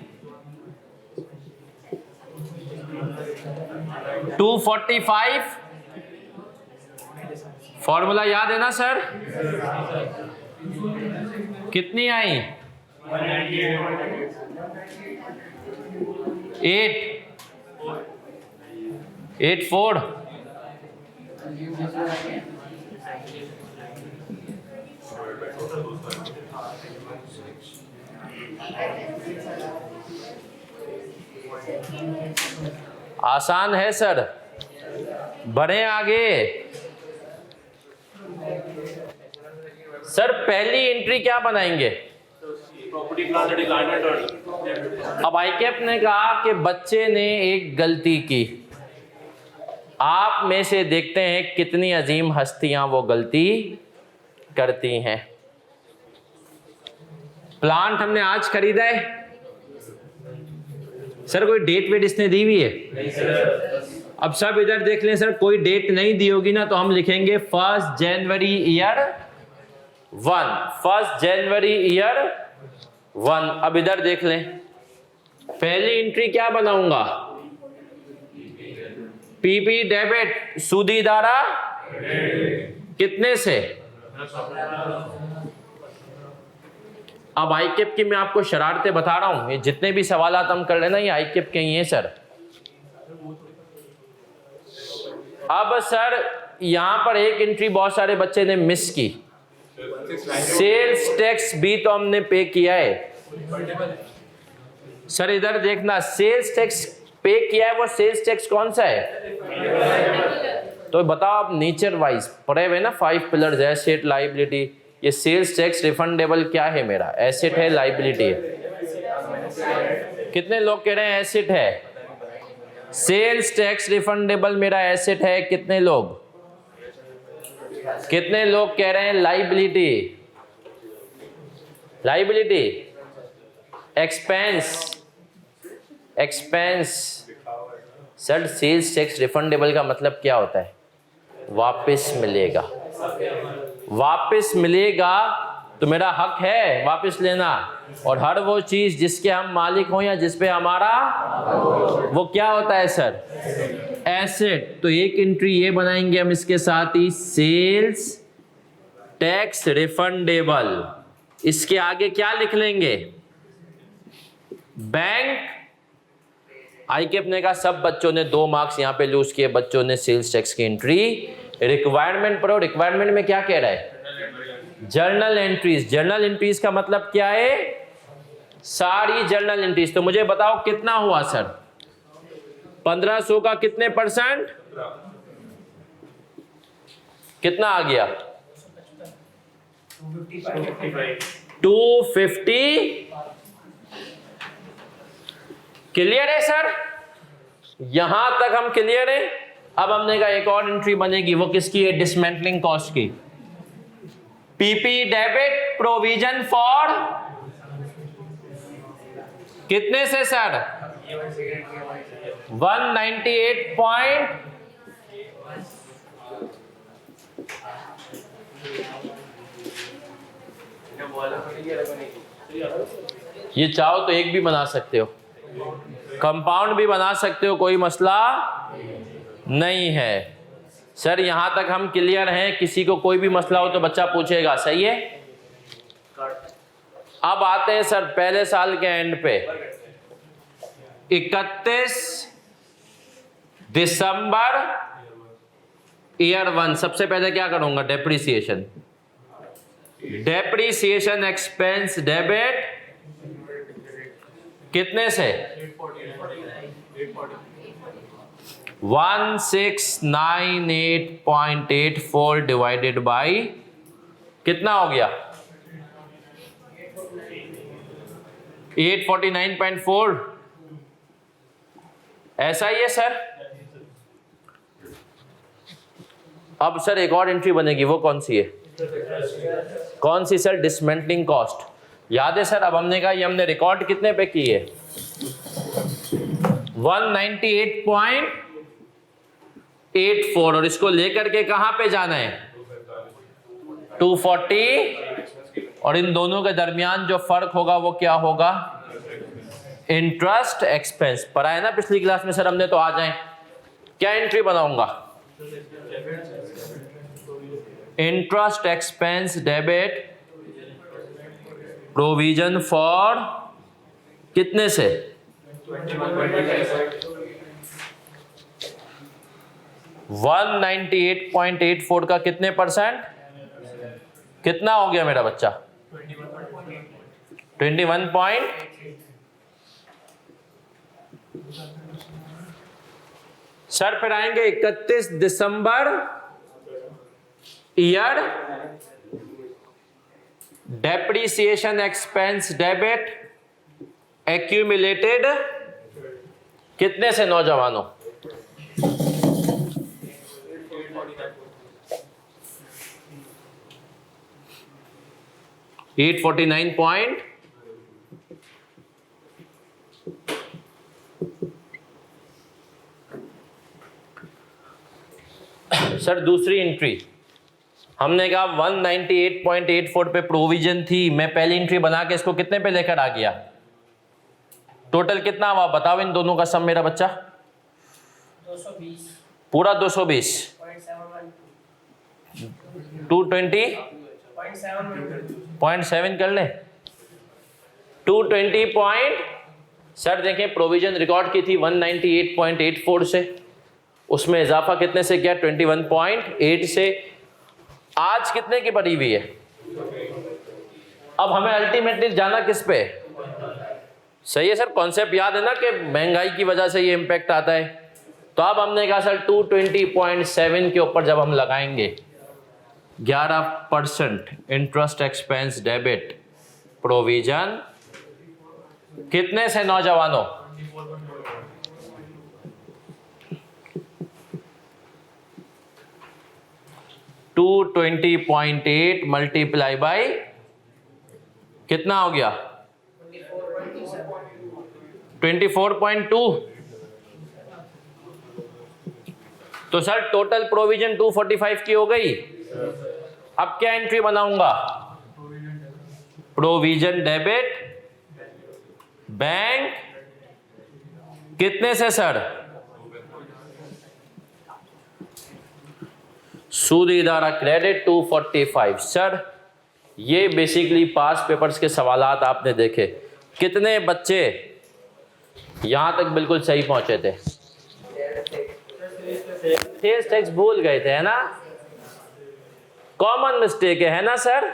245। फॉर्मूला याद है ना सर? कितनी आई? 84। आसान है सर, बढ़े आगे। सर पहली एंट्री क्या बनाएंगे? Property plant and equipment. अब आईकेप ने कहा कि बच्चे ने एक गलती की, आप में से देखते हैं कितनी अजीम हस्तियां वो गलती करती हैं। प्लांट हमने आज खरीदा है सर, कोई डेट वेट इसने दी हुई है? अब सब इधर देख लें सर, कोई डेट नहीं दी होगी ना तो हम लिखेंगे 1 जनवरी ईयर 1, 1 जनवरी ईयर 1। अब इधर देख लें, पहली एंट्री क्या बनाऊंगा? पीपी डेबिट, सूदी दारा कितने से? अब आईकेप की मैं आपको शरारतें बता रहा हूं, ये जितने भी सवाल हम कर रहे हैं ना, ये आईकेप के ही हैं सर। अब सर यहां पर एक एंट्री बहुत सारे बच्चे ने मिस की, सेल्स टैक्स भी तो हमने पे किया है। सर इधर देखना, सेल्स टैक्स पे किया है, वो सेल्स टैक्स कौन सा है? तो बताओ आप, नेचर वाइज पढ़े हुए ना 5 पिलर्स, एसेट लायबिलिटी, ये सेल्स टैक्स रिफंडेबल क्या है मेरा? एसेट है, लायबिलिटी है। कितने लोग कह रहे हैं एसेट है? सेल्स टैक्स रिफंडेबल मेरा एसेट है। कितने लोग? कितने लोग कह रहे हैं liability? Liability expense, expense. Sir sales tax refundable का मतलब क्या होता है? वापस मिलेगा। वापस मिलेगा तो मेरा हक है वापस लेना, और हर वो चीज जिसके हम मालिक हों या जिस पे हमारा, वो क्या होता है सर? एसेट। तो एक एंट्री ये बनाएंगे हम इसके साथ ही, सेल्स टैक्स रिफंडेबल। इसके आगे क्या लिख लेंगे? बैंक। आईकेप ने कहा सब बच्चों ने 2 मार्क्स यहां पे लूज किए, बच्चों ने सेल्स टैक्स की एंट्री। रिक्वायरमेंट पढ़ो, रिक्वायरमेंट में क्या कह रहा है? Journal entries. जर्नल एंट्रीज का मतलब क्या है? सारी जर्नल एंट्रीज। तो मुझे बताओ कितना हुआ सर? 1500 का कितने %? कितना आ गया? 250। क्लियर है सर? यहां तक हम क्लियर है। अब हमने कहा एक और एंट्री बनेगी, वो किसकी है? डिसमेंटलिंग कॉस्ट की। पीपी डेबिट प्रोविजन फॉर कितने से सर? 198 ये चाहो तो एक भी बना सकते हो, कंपाउंड भी बना सकते हो, कोई मसला नहीं है। सर यहां तक हम क्लियर हैं, किसी को कोई भी मसला हो तो बच्चा पूछेगा, सही है? अब आते हैं सर पहले साल के एंड पे, 31 दिसंबर ईयर 1। सबसे पहले क्या करूंगा? डेप्रिसिएशन। डेप्रिसिएशन एक्सपेंस डेबिट कितने से? 1698.84 डिवाइडेड बाई कितना हो गया? 849.4। ऐसा ही है सर। अब सर एक और एंट्री बनेगी, वो कौन सी है? कौन सी सर? Dismantling cost. याद है सर? अब हमने कहा ये हमने रिकॉर्ड कितने पे की है? 198.84 और इसको लेकर के कहां पे जाना है 240 और इन दोनों के दरमियान जो फर्क होगा वो क्या होगा इंटरेस्ट एक्सपेंस। पढ़ा है ना पिछली क्लास में सर हमने, तो आ जाएं। क्या एंट्री बनाऊंगा interest expense debit provision for कितने से 198.84 का कितने परसेंट, कितना हो गया मेरा बच्चा 21 पॉइंट। सर फिर आएंगे 31 December year depreciation expense debit accumulated कितने से नौजवानों 849 पॉइंट सर दूसरी एंट्री हमने कहा 198.84 पे प्रोविजन थी, मैं पहली एंट्री बना के इसको कितने पे लेकर आ गया, टोटल कितना हुआ बताओ इन दोनों का सम मेरा बच्चा 220 पूरा 220 220.7 कर ले 220 पॉइंट। सर देखें प्रोविजन रिकॉर्ड की थी 198.84 से, उसमें इजाफा कितने से किया 21.8 से, आज कितने की पड़ी हुई है। अब हमें अल्टीमेटली जाना किस पे, सही है सर, कॉन्सेप्ट याद है ना कि महंगाई की वजह से ये इम्पैक्ट आता है। तो अब हमने कहा सर 220.7 के ऊपर जब हम लगाएंगे 11% इंटरेस्ट एक्सपेंस डेबिट प्रोविजन कितने से नौजवानों 220.8 मल्टीप्लाई बाई कितना हो गया 24.2। तो सर टोटल प्रोविजन 245 की हो गई। अब क्या एंट्री बनाऊंगा प्रोविजन डेबिट बैंक कितने से सर सूद इदारा क्रेडिट 245। सर ये बेसिकली पास पेपर्स के सवालात आपने देखे, कितने बच्चे यहां तक बिल्कुल सही पहुंचे थे, सेल्स टैक्स भूल गए थे है ना, कॉमन मिस्टेक है ना सर,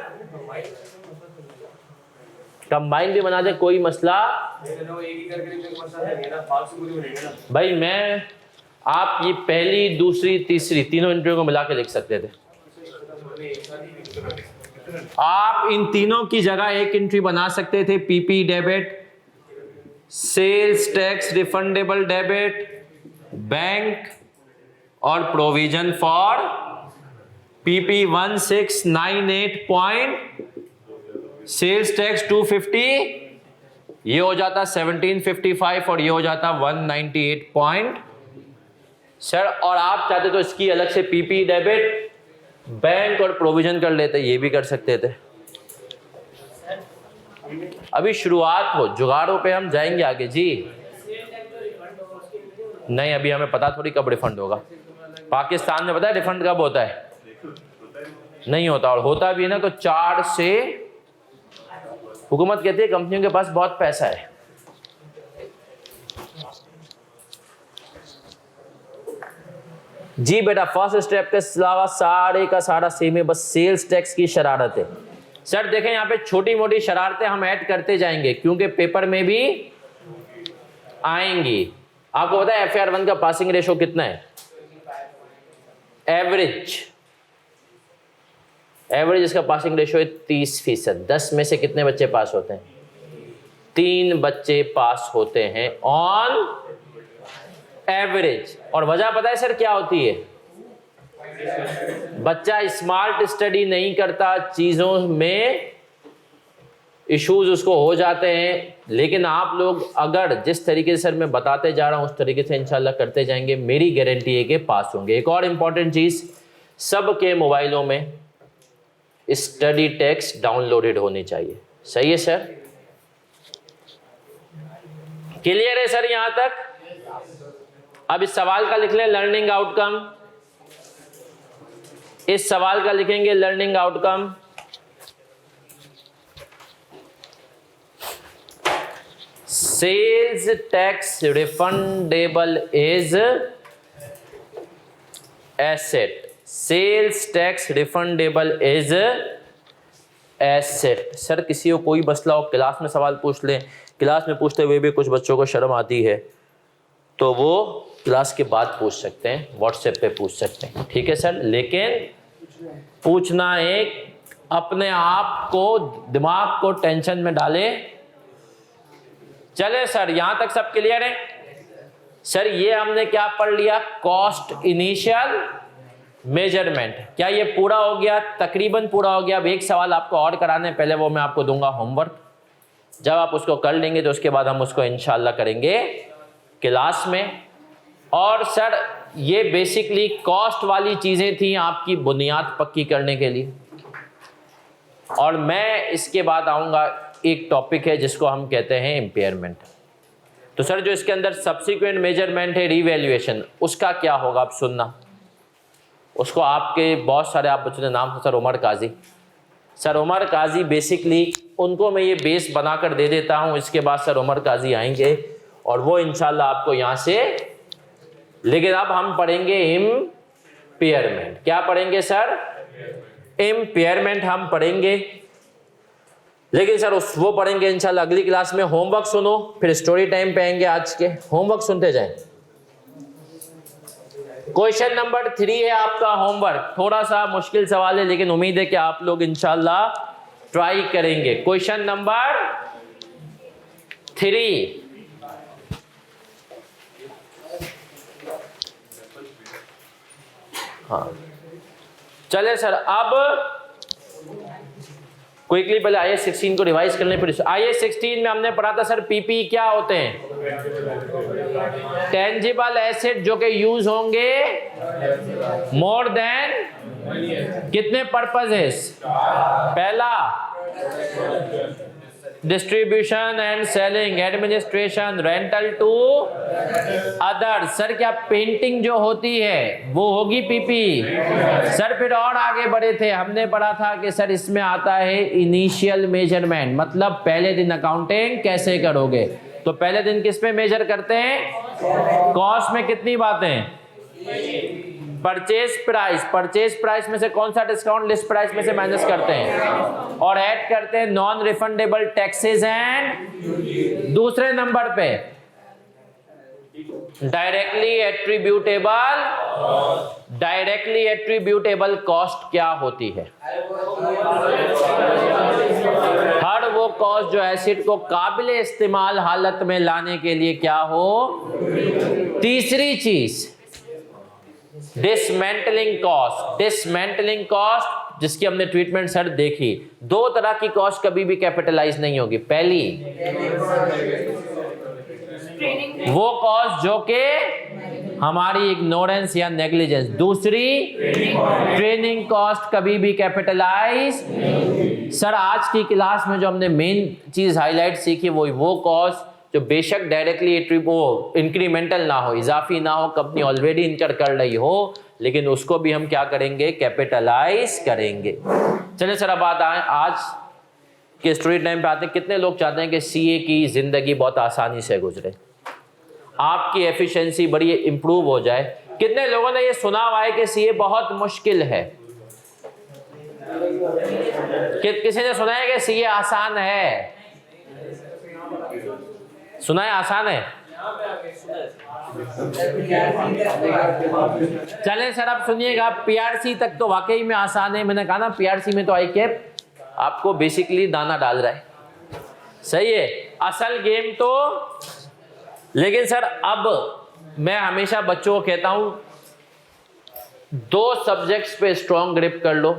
कंबाइन भी बना दे कोई मसला भाई। मैं आप ये पहली दूसरी तीसरी तीनों इंटरव्यू को मिला के लिख सकते थे, आप इन तीनों की जगह एक एंट्री बना सकते थे PP debit, sales tax refundable debit, bank और provision for PP 1698 point, sales tax 250, ये हो जाता 1755 और ये हो जाता 198 पॉइंट। सर और आप चाहते तो इसकी अलग से पीपी डेबिट बैंक और प्रोविजन कर लेते, ये भी कर सकते थे। अभी शुरुआत हो, जुगाड़ों पे हम जाएंगे आगे जी। नहीं अभी हमें पता थोड़ी कब रिफंड होगा, पाकिस्तान में पता है रिफंड कब होता है, नहीं होता, और होता भी है ना तो 4 से हुकूमत कहती है कंपनियों के पास बहुत पैसा है। जी बेटा फर्स्ट स्टेप के अलावा सारे का सारा सेम है, बस सेल्स टैक्स की शरारत है। सर देखें यहाँ पे छोटी मोटी शरारतें हम ऐड करते जाएंगे क्योंकि पेपर में भी आएंगी। आपको पता है FAR1 का पासिंग रेशो कितना है, एवरेज इसका पासिंग रेशो है 30%। 10 में से कितने बच्चे पास होते हैं, 3 बच्चे पास होते हैं ऑन एवरेज। और वजह पता है सर क्या होती है, बच्चा स्मार्ट स्टडी नहीं करता, चीजों में इश्यूज उसको हो जाते हैं, लेकिन आप लोग अगर जिस तरीके से सर मैं बताते जा रहा हूँ उस तरीके से इंशाल्लाह करते जाएंगे, मेरी गारंटी है कि पास होंगे। एक और इम्पॉर्टेंट चीज़, सबके मोबाइलों में स्टडी टेक्स्ट डाउनलोडेड होनी चाहिए। सही है सर? क्लियर है सर यहां तक? अब इस सवाल का लिख लें लर्निंग आउटकम। इस सवाल का लिखेंगे learning outcome. Sales tax refundable is asset. Sales tax refundable is asset. Sir किसी को कोई मसला हो क्लास में सवाल पूछ लें, क्लास में पूछते हुए भी कुछ बच्चों को शर्म आती है तो वो क्लास के बाद पूछ सकते हैं, व्हाट्सएप पे पूछ सकते हैं, ठीक है सर? लेकिन पूछना एक अपने आप को, दिमाग को टेंशन में डाले। चले सर यहां तक सब क्लियर है? सर ये हमने क्या पढ़ लिया? Cost initial measurement. क्या ये पूरा हो गया? तकरीबन पूरा हो गया। अब एक सवाल आपको और कराने, पहले वो मैं आपको दूंगा होमवर्क। जब आप उसको कर लेंगे तो उसके बाद हम उसको इंशाल्लाह करेंगे क्लास में। और सर ये बेसिकली कॉस्ट वाली चीज़ें थी आपकी बुनियाद पक्की करने के लिए। और मैं इसके बाद आऊँगा, एक टॉपिक है जिसको हम कहते हैं इम्पेयरमेंट। तो सर जो इसके अंदर सब्सिक्वेंट मेजरमेंट है, रीवैल्यूएशन, उसका क्या होगा आप सुनना। उसको आपके बहुत सारे आप बच्चों ने नाम, सर उमर काजी। सर उमर काजी बेसिकली उनको मैं ये बेस बनाकर दे देता हूँ, इसके बाद सर उमर काजी आएंगे और वो इंशाल्लाह आपको यहाँ से। लेकिन अब हम पढ़ेंगे इम्पेयरमेंट। क्या पढ़ेंगे सर? इम्पेयरमेंट हम पढ़ेंगे। लेकिन सर वो पढ़ेंगे इंशाल्लाह अगली क्लास में। होमवर्क सुनो, फिर स्टोरी टाइम पे आएंगे। आज के होमवर्क सुनते जाएं। क्वेश्चन नंबर 3 है आपका होमवर्क। थोड़ा सा मुश्किल सवाल है लेकिन उम्मीद है कि आप लोग इंशाल्लाह ट्राई करेंगे। क्वेश्चन नंबर 3, हाँ चले सर। अब क्विकली पहले IAS 16 को रिवाइज कर लें। फिर IAS 16 में हमने पढ़ा था सर पीपी क्या होते हैं? टेंजिबल एसेट जो कि यूज होंगे मोर देन कितने पर्पसेस? पहला distribution and selling, administration, rental to other. Sir क्या पेंटिंग जो होती है वो होगी पीपी? सर फिर और आगे बढ़े थे, हमने पढ़ा था कि सर इसमें आता है इनिशियल मेजरमेंट, मतलब पहले दिन अकाउंटिंग कैसे करोगे। तो पहले दिन किस पे मेजर करते हैं? कॉस्ट में कितनी बातें? Purchase price. परचेज प्राइस में से कौन सा डिस्काउंट लिस्ट प्राइस में से माइनस करते हैं और ऐड करते हैं नॉन रिफंडेबल टैक्सेस एंड दूसरे नंबर पे directly attributable. Directly attributable cost क्या होती है? हर वो कॉस्ट जो एसेट को काबिले इस्तेमाल हालत में लाने के लिए क्या हो। तीसरी चीज डिसमेंटलिंग कॉस्ट। डिसमेंटलिंग कॉस्ट जिसकी हमने ट्रीटमेंट सर देखी, दो तरह की कॉस्ट कभी भी कैपिटलाइज नहीं होगी। पहली वो कॉस्ट जो कि हमारी इग्नोरेंस या नेग्लिजेंस, दूसरी ट्रेनिंग कॉस्ट कभी भी कैपिटलाइज। सर आज की क्लास में जो हमने मेन चीज हाईलाइट सीखी वो कॉस्ट जो बेशक डायरेक्टली वो इंक्रीमेंटल ना हो, इजाफी ना हो, कंपनी ऑलरेडी इनकर कर रही हो, लेकिन उसको भी हम क्या करेंगे? कैपिटलाइज करेंगे। चलिए सर अब आज के स्टोरी टाइम पे आते हैं। कितने लोग चाहते हैं कि सीए की जिंदगी बहुत आसानी से गुजरे, आपकी एफिशिएंसी बड़ी इंप्रूव हो जाए? कितने लोगों ने ये सुना हुआ है कि सीए बहुत मुश्किल है? किसी ने सुना है कि सीए आसान है? सुना है आसान है? चलें सर अब सुनिएगा, पीआरसी तक तो वाकई में आसान है। मैंने कहा ना पीआरसी में तो आईकेप आपको बेसिकली दाना डाल रहा है, सही है, असल गेम तो। लेकिन सर अब मैं हमेशा बच्चों को कहता हूं 2 सब्जेक्ट्स पे स्ट्रॉन्ग ग्रिप कर लो,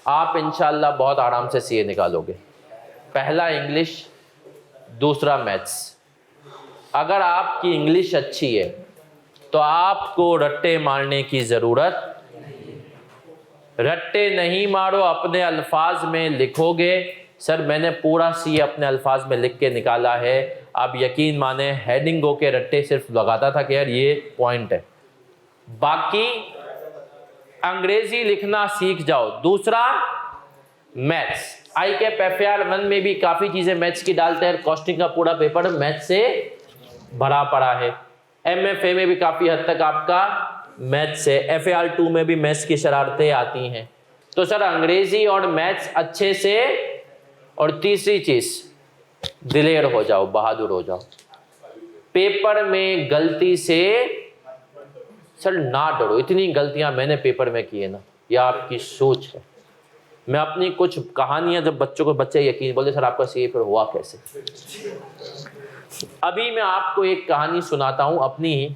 आप इंशाल्लाह बहुत आराम से सीए निकालोगे। पहला इंग्लिश, दूसरा मैथ्स। अगर आपकी इंग्लिश अच्छी है तो आपको रट्टे मारने की ज़रूरत, रट्टे नहीं मारो, अपने अल्फाज में लिखोगे। सर मैंने पूरा सी अपने अल्फाज में लिख के निकाला है, आप यकीन माने हेडिंगों के रट्टे सिर्फ लगाता था कि यार ये पॉइंट है। बाकी अंग्रेजी लिखना सीख जाओ। दूसरा मैथ्स, आई कैप FAR1 में भी काफ़ी चीज़ें मैथ्स की डालते हैं, कॉस्टिंग का पूरा पेपर मैथ्स से भरा पड़ा है। MFA में भी काफ़ी हद तक आपका मैथ्स से, FAR2 में भी मैथ्स की शरारतें आती हैं। तो सर अंग्रेजी और मैथ्स अच्छे से, और तीसरी चीज दिलेर हो जाओ, बहादुर हो जाओ। पेपर में गलती से सर ना डरो, इतनी गलतियां मैंने पेपर में की है ना, यह आपकी सोच है। मैं अपनी कुछ कहानियां जब बच्चों को, बच्चे यकीन बोले सर आपका CA फिर हुआ कैसे। अभी मैं आपको एक कहानी सुनाता हूं अपनी ही।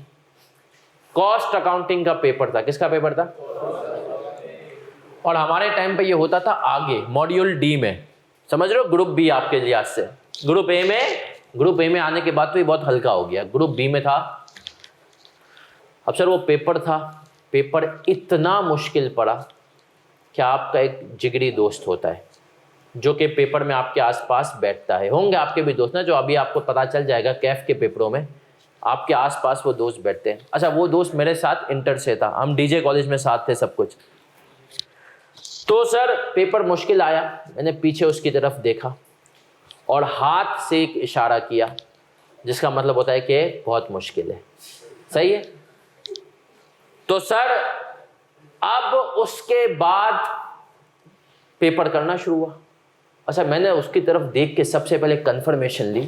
कॉस्ट अकाउंटिंग का पेपर था। किसका पेपर था? और हमारे टाइम पे ये होता था आगे मॉड्यूल D में, समझ रहे हो, ग्रुप B आपके लिहाज से। ग्रुप A में आने के बाद तो ये बहुत हल्का हो गया, ग्रुप B में था। अब सर वो पेपर था, पेपर इतना मुश्किल पड़ा कि आपका एक जिगरी दोस्त होता है जो कि पेपर में आपके आसपास बैठता है। होंगे आपके भी दोस्त ना, जो अभी आपको पता चल जाएगा कैफ के पेपरों में आपके आसपास वो दोस्त बैठते हैं। अच्छा, वो दोस्त मेरे साथ इंटर से था, हम DJ कॉलेज में साथ थे सब कुछ। तो सर पेपर मुश्किल आया, मैंने पीछे उसकी तरफ देखा और हाथ से एक इशारा किया, जिसका मतलब होता है कि बहुत मुश्किल है। सही है। तो सर अब उसके बाद पेपर करना शुरू हुआ। अच्छा, मैंने उसकी तरफ देख के सबसे पहले कंफर्मेशन ली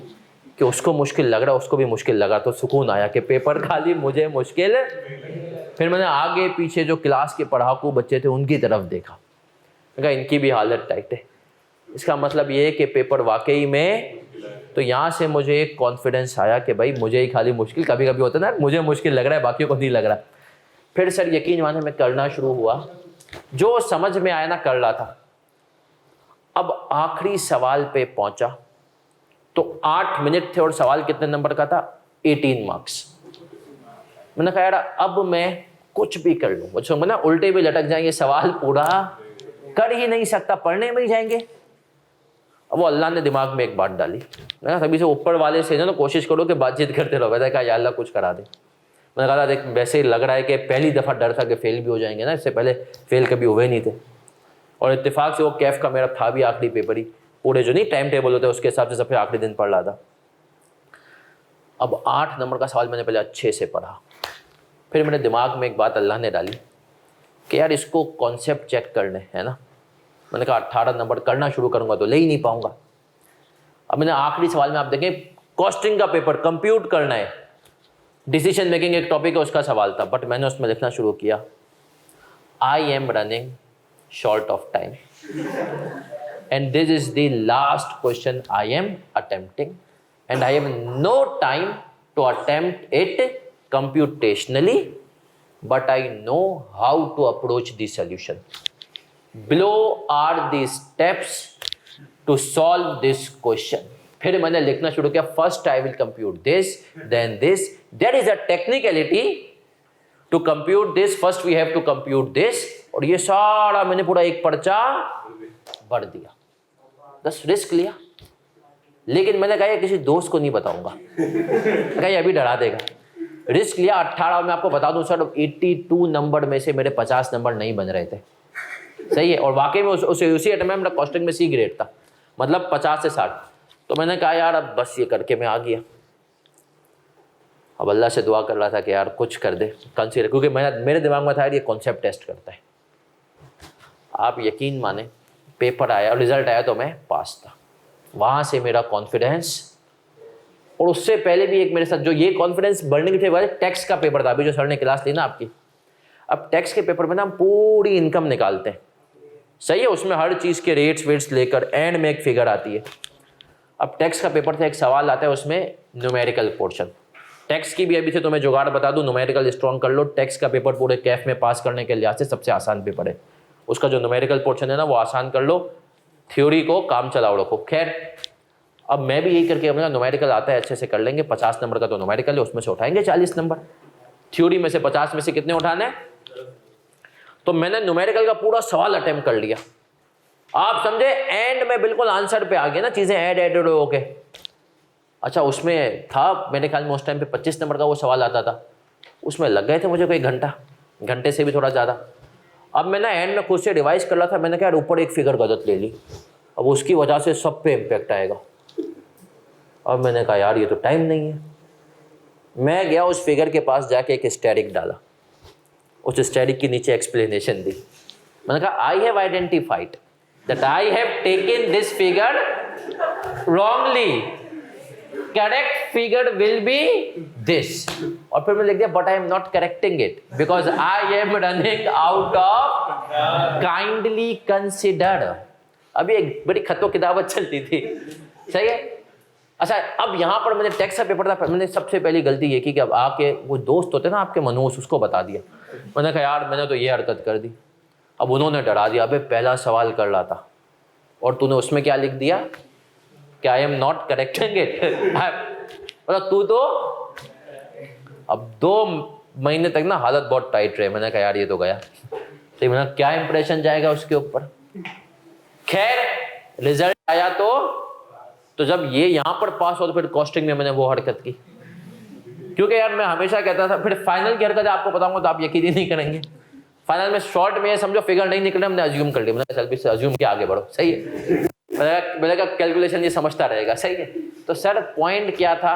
कि उसको मुश्किल लग रहा है, उसको भी मुश्किल लगा, तो सुकून आया कि पेपर खाली मुझे मुश्किल। फिर मैंने आगे पीछे जो क्लास के पढ़ाकू बच्चे थे उनकी तरफ देखा, कहा इनकी भी हालत टाइट है। इसका मतलब ये है कि पेपर वाकई में, तो यहाँ से मुझे एक कॉन्फिडेंस आया कि भाई मुझे ही खाली मुश्किल, कभी कभी होता है ना, मुझे मुश्किल लग रहा है बाकियों को नहीं लग रहा। फिर सर यकीन माने मैं करना शुरू हुआ, जो समझ में आया ना कर रहा था। अब आखिरी सवाल पे पहुंचा तो 8 मिनट थे और सवाल कितने नंबर का था? 18 मार्क्स। मैंने कहा यार अब मैं कुछ भी कर लूँ, मुझे ना उल्टे भी लटक जाएंगे, सवाल पूरा कर ही नहीं सकता, पढ़ने में ही जाएंगे। अब वो अल्लाह ने दिमाग में एक बात डाली, मैंने कहा तभी से ऊपर वाले से ना कोशिश करो कि बातचीत करते रहो। मैंने कहा या अल्लाह कुछ करा दे। मैंने कहा देख वैसे ही लग रहा है कि पहली दफ़ा डर था कि फेल भी हो जाएंगे ना, इससे पहले फेल कभी हुए नहीं थे। और इत्तेफाक से वो कैफ का मेरा था भी आखिरी पेपर ही, पूरे जो नहीं टाइम टेबल होते उसके हिसाब से सबसे आखिरी दिन पढ़ रहा था। अब 8 नंबर का सवाल मैंने पहले अच्छे से पढ़ा, फिर मेरे दिमाग में एक बात अल्लाह ने डाली कि यार इसको कॉन्सेप्ट चेक करने है ना। मैंने कहा 18 नंबर करना शुरू करूंगा तो ले ही नहीं पाऊंगा। अब मैंने आखिरी सवाल में आप देखें कॉस्टिंग का पेपर कंप्यूट करना है, डिसीजन मेकिंग एक टॉपिक है उसका सवाल था, बट मैंने उसमें लिखना शुरू किया I am running short of time and this is the last question I am attempting and I have no time to attempt it computationally, but I know how to approach the solution. Below are the steps to solve this question. फिर मैंने लिखना शुरू किया, first I will compute this, then this. There is a technicality to compute this. First we have to compute this. और ये सारा मैंने पूरा एक पर्चा भर दिया, 10 रिस्क लिया। लेकिन मैंने कहा किसी दोस्त को नहीं बताऊंगा, कहा ये अभी डरा देगा। रिस्क लिया 18। मैं आपको बता दूं सर 82 नंबर में से मेरे 50 नंबर नहीं बन रहे थे। सही है। और वाकई में उसी अटेम्प्ट में मेरा कॉस्टिंग में C ग्रेड था, मतलब 50 से 60। तो मैंने कहा यार अब बस ये करके मैं आ गया। अब अल्लाह से दुआ कर रहा था कि यार कुछ कर दे कंसीडर, क्योंकि मेरे दिमाग में था यार ये कॉन्सेप्ट टेस्ट करता है। आप यकीन माने पेपर आया और रिजल्ट आया तो मैं पास था। वहाँ से मेरा कॉन्फिडेंस, और उससे पहले भी एक मेरे साथ जो ये कॉन्फिडेंस बढ़ने के थे वाले टैक्स का पेपर था, अभी जो सर ने क्लास ली ना आपकी। अब टैक्स के पेपर में ना हम पूरी इनकम निकालते हैं। सही है। उसमें हर चीज़ के रेट्स वेट्स लेकर एंड में एक फिगर आती है। अब टैक्स का पेपर था, एक सवाल आता है उसमें न्यूमेरिकल पोर्शन। टैक्स की भी अभी से तुम्हें जुगाड़ बता दूं, न्यूमेरिकल स्ट्रॉन्ग कर लो। टैक्स का पेपर पूरे कैफ में पास करने के लिहाज से सबसे आसान पेपर है। उसका जो न्यूमेरिकल पोर्शन है ना वो आसान कर लो, थ्योरी को काम चलाओ रखो। खैर अब मैं भी यही करके अपना न्यूमेरिकल आता है अच्छे से कर लेंगे। 50 नंबर का तो न्यूमेरिकल है, उसमें से उठाएंगे 40 नंबर। थ्योरी में से 50 में से कितने उठाने हैं? तो मैंने न्यूमेरिकल का पूरा सवाल अटेम्प्ट कर लिया। आप समझे एंड में बिल्कुल आंसर पे आ गए ना, चीजें ऐड हो के। अच्छा उसमें था मेरे ख्याल में उस टाइम पे 25 नंबर का वो सवाल आता था, उसमें लग गए थे मुझे कोई घंटे से भी थोड़ा ज़्यादा। अब मैं ना एंड में खुद से रिवाइज कर रहा था, मैंने कहा यार ऊपर एक फिगर गलत ले ली, अब उसकी वजह से सब पे इम्पेक्ट आएगा। अब मैंने कहा यार ये तो टाइम नहीं है। मैं गया उस फिगर के पास, जाके एक स्टैटिक डाला, उस स्टैटिक के नीचे एक्सप्लेनेशन दी। मैंने कहा I have identified that I have taken this figure wrongly, correct figure will be this. और फिर मैं लिख दिया but I am not correcting it because I am running out of kindly consider. अभी एक बड़ी खतो किताबत चलती थी, सही है। अच्छा अब यहाँ पर मैंने टेक्स्ट का पेपर था, मैंने सबसे पहली गलती ये की कि अब आके वो दोस्त होते ना आपके मनोज, उसको बता दिया। मैंने कहा यार मैंने तो ये हरकत कर दी। अब उन्होंने डरा दिया, अबे पहला सवाल कर रहा था और तूने उसमें क्या लिख दिया कि I am not correcting it. मतलब तू तो अब 2 महीने तक ना हालत बहुत टाइट रहे। मैंने कहा यार ये तो गया, तो मैंने क्या इंप्रेशन जाएगा उसके ऊपर। खैर रिजल्ट आया तो जब ये यहाँ पर पास हो तो फिर कॉस्टिंग में मैंने वो हरकत की, क्योंकि यार मैं हमेशा कहता था, फिर फाइनल की हरकत आपको बताऊंगा तो आप यकीन ही नहीं करेंगे। फाइनल में शॉर्ट में समझो फिगर नहीं निकले, हमने अज्यूम कर लिया। मैंने सेल्फी से अज्यूम के आगे बढ़ो, सही है। मैंने कहा कैलकुलेशन ये समझता रहेगा, सही है। तो सर पॉइंट क्या था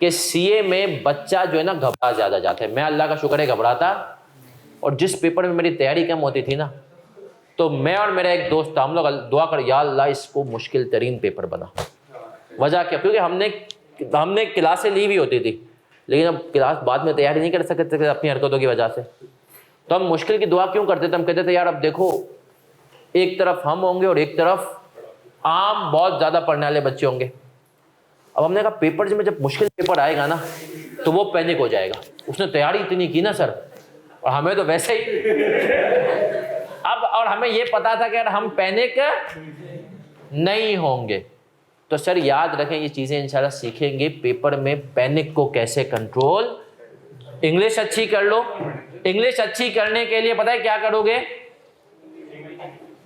कि सीए में बच्चा जो है ना घबरा ज़्यादा जाता है। मैं अल्लाह का शुक्र है घबराता, और जिस पेपर में मेरी तैयारी कम होती थी ना, तो मैं और मेरा एक दोस्त था, हम लोग दुआ कर या अल्लाह इसको मुश्किल तरीन पेपर बना। वजह क्या? क्योंकि हमने क्लासें ली भी होती थी, लेकिन अब क्लास बाद में तैयारी नहीं कर सकते थे अपनी हरकतों की वजह से। तो हम मुश्किल की दुआ क्यों करते थे? हम कहते थे यार अब देखो एक तरफ हम होंगे और एक तरफ आम बहुत ज़्यादा पढ़ने वाले बच्चे होंगे। अब हमने कहा पेपर में जब मुश्किल पेपर आएगा ना तो वो पैनिक हो जाएगा। उसने तैयारी इतनी की ना सर, और हमें तो वैसे ही अब, और हमें ये पता था कि यार हम पैनिक नहीं होंगे। तो सर याद रखें ये चीज़ें इंशाल्लाह सीखेंगे पेपर में पैनिक को कैसे कंट्रोल। इंग्लिश अच्छी कर लो। इंग्लिश अच्छी करने के लिए पता है क्या करोगे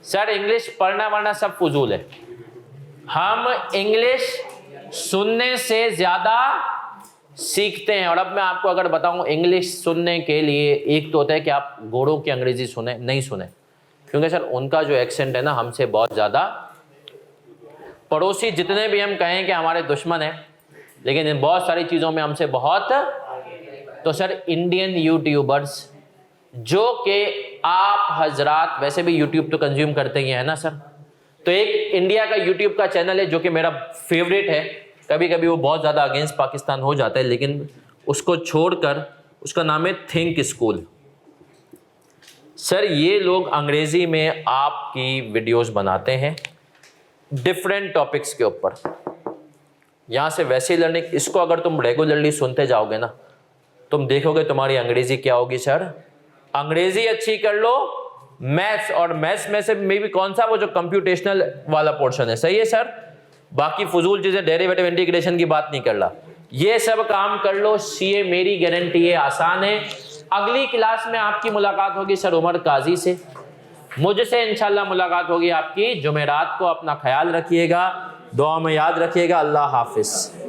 सर? इंग्लिश पढ़ना वरना सब फजूल है। हम इंग्लिश सुनने से ज़्यादा सीखते हैं। और अब मैं आपको अगर बताऊं इंग्लिश सुनने के लिए, एक तो होता है कि आप गोरों की अंग्रेजी सुने, नहीं सुने, क्योंकि सर उनका जो एक्सेंट है ना हमसे बहुत ज़्यादा, पड़ोसी जितने भी हम कहें कि हमारे दुश्मन हैं, लेकिन इन बहुत सारी चीज़ों में हमसे बहुत। तो सर इंडियन यूट्यूबर्स जो कि आप हजरात वैसे भी यूट्यूब तो कंज्यूम करते ही हैं ना सर, तो एक इंडिया का यूट्यूब का चैनल है जो कि मेरा फेवरेट है। कभी कभी वो बहुत ज़्यादा अगेंस्ट पाकिस्तान हो जाता है, लेकिन उसको छोड़कर उसका नाम है थिंक स्कूल। सर ये लोग अंग्रेज़ी में आपकी वीडियोस बनाते हैं डिफरेंट टॉपिक्स के ऊपर। यहाँ से वैसे लर्निंग, इसको अगर तुम रेगुलरली सुनते जाओगे ना, तुम देखोगे तुम्हारी अंग्रेज़ी क्या होगी सर। अंग्रेज़ी अच्छी कर लो, मैथ्स, और मैथ्स में से मे बी कौन सा, वो जो कंप्यूटेशनल वाला पोर्शन है, सही है सर। बाकी फजूल चीज़ें, डेरिवेटिव इंटीग्रेशन की बात नहीं कर रहा, ये सब काम कर लो। सीए मेरी गारंटी है आसान है। अगली क्लास में आपकी मुलाकात होगी सर उमर काजी से, मुझसे इंशाल्लाह मुलाकात होगी आपकी जुमेरात को। अपना ख्याल रखिएगा, दुआ में याद रखिएगा। अल्लाह हाफिज़।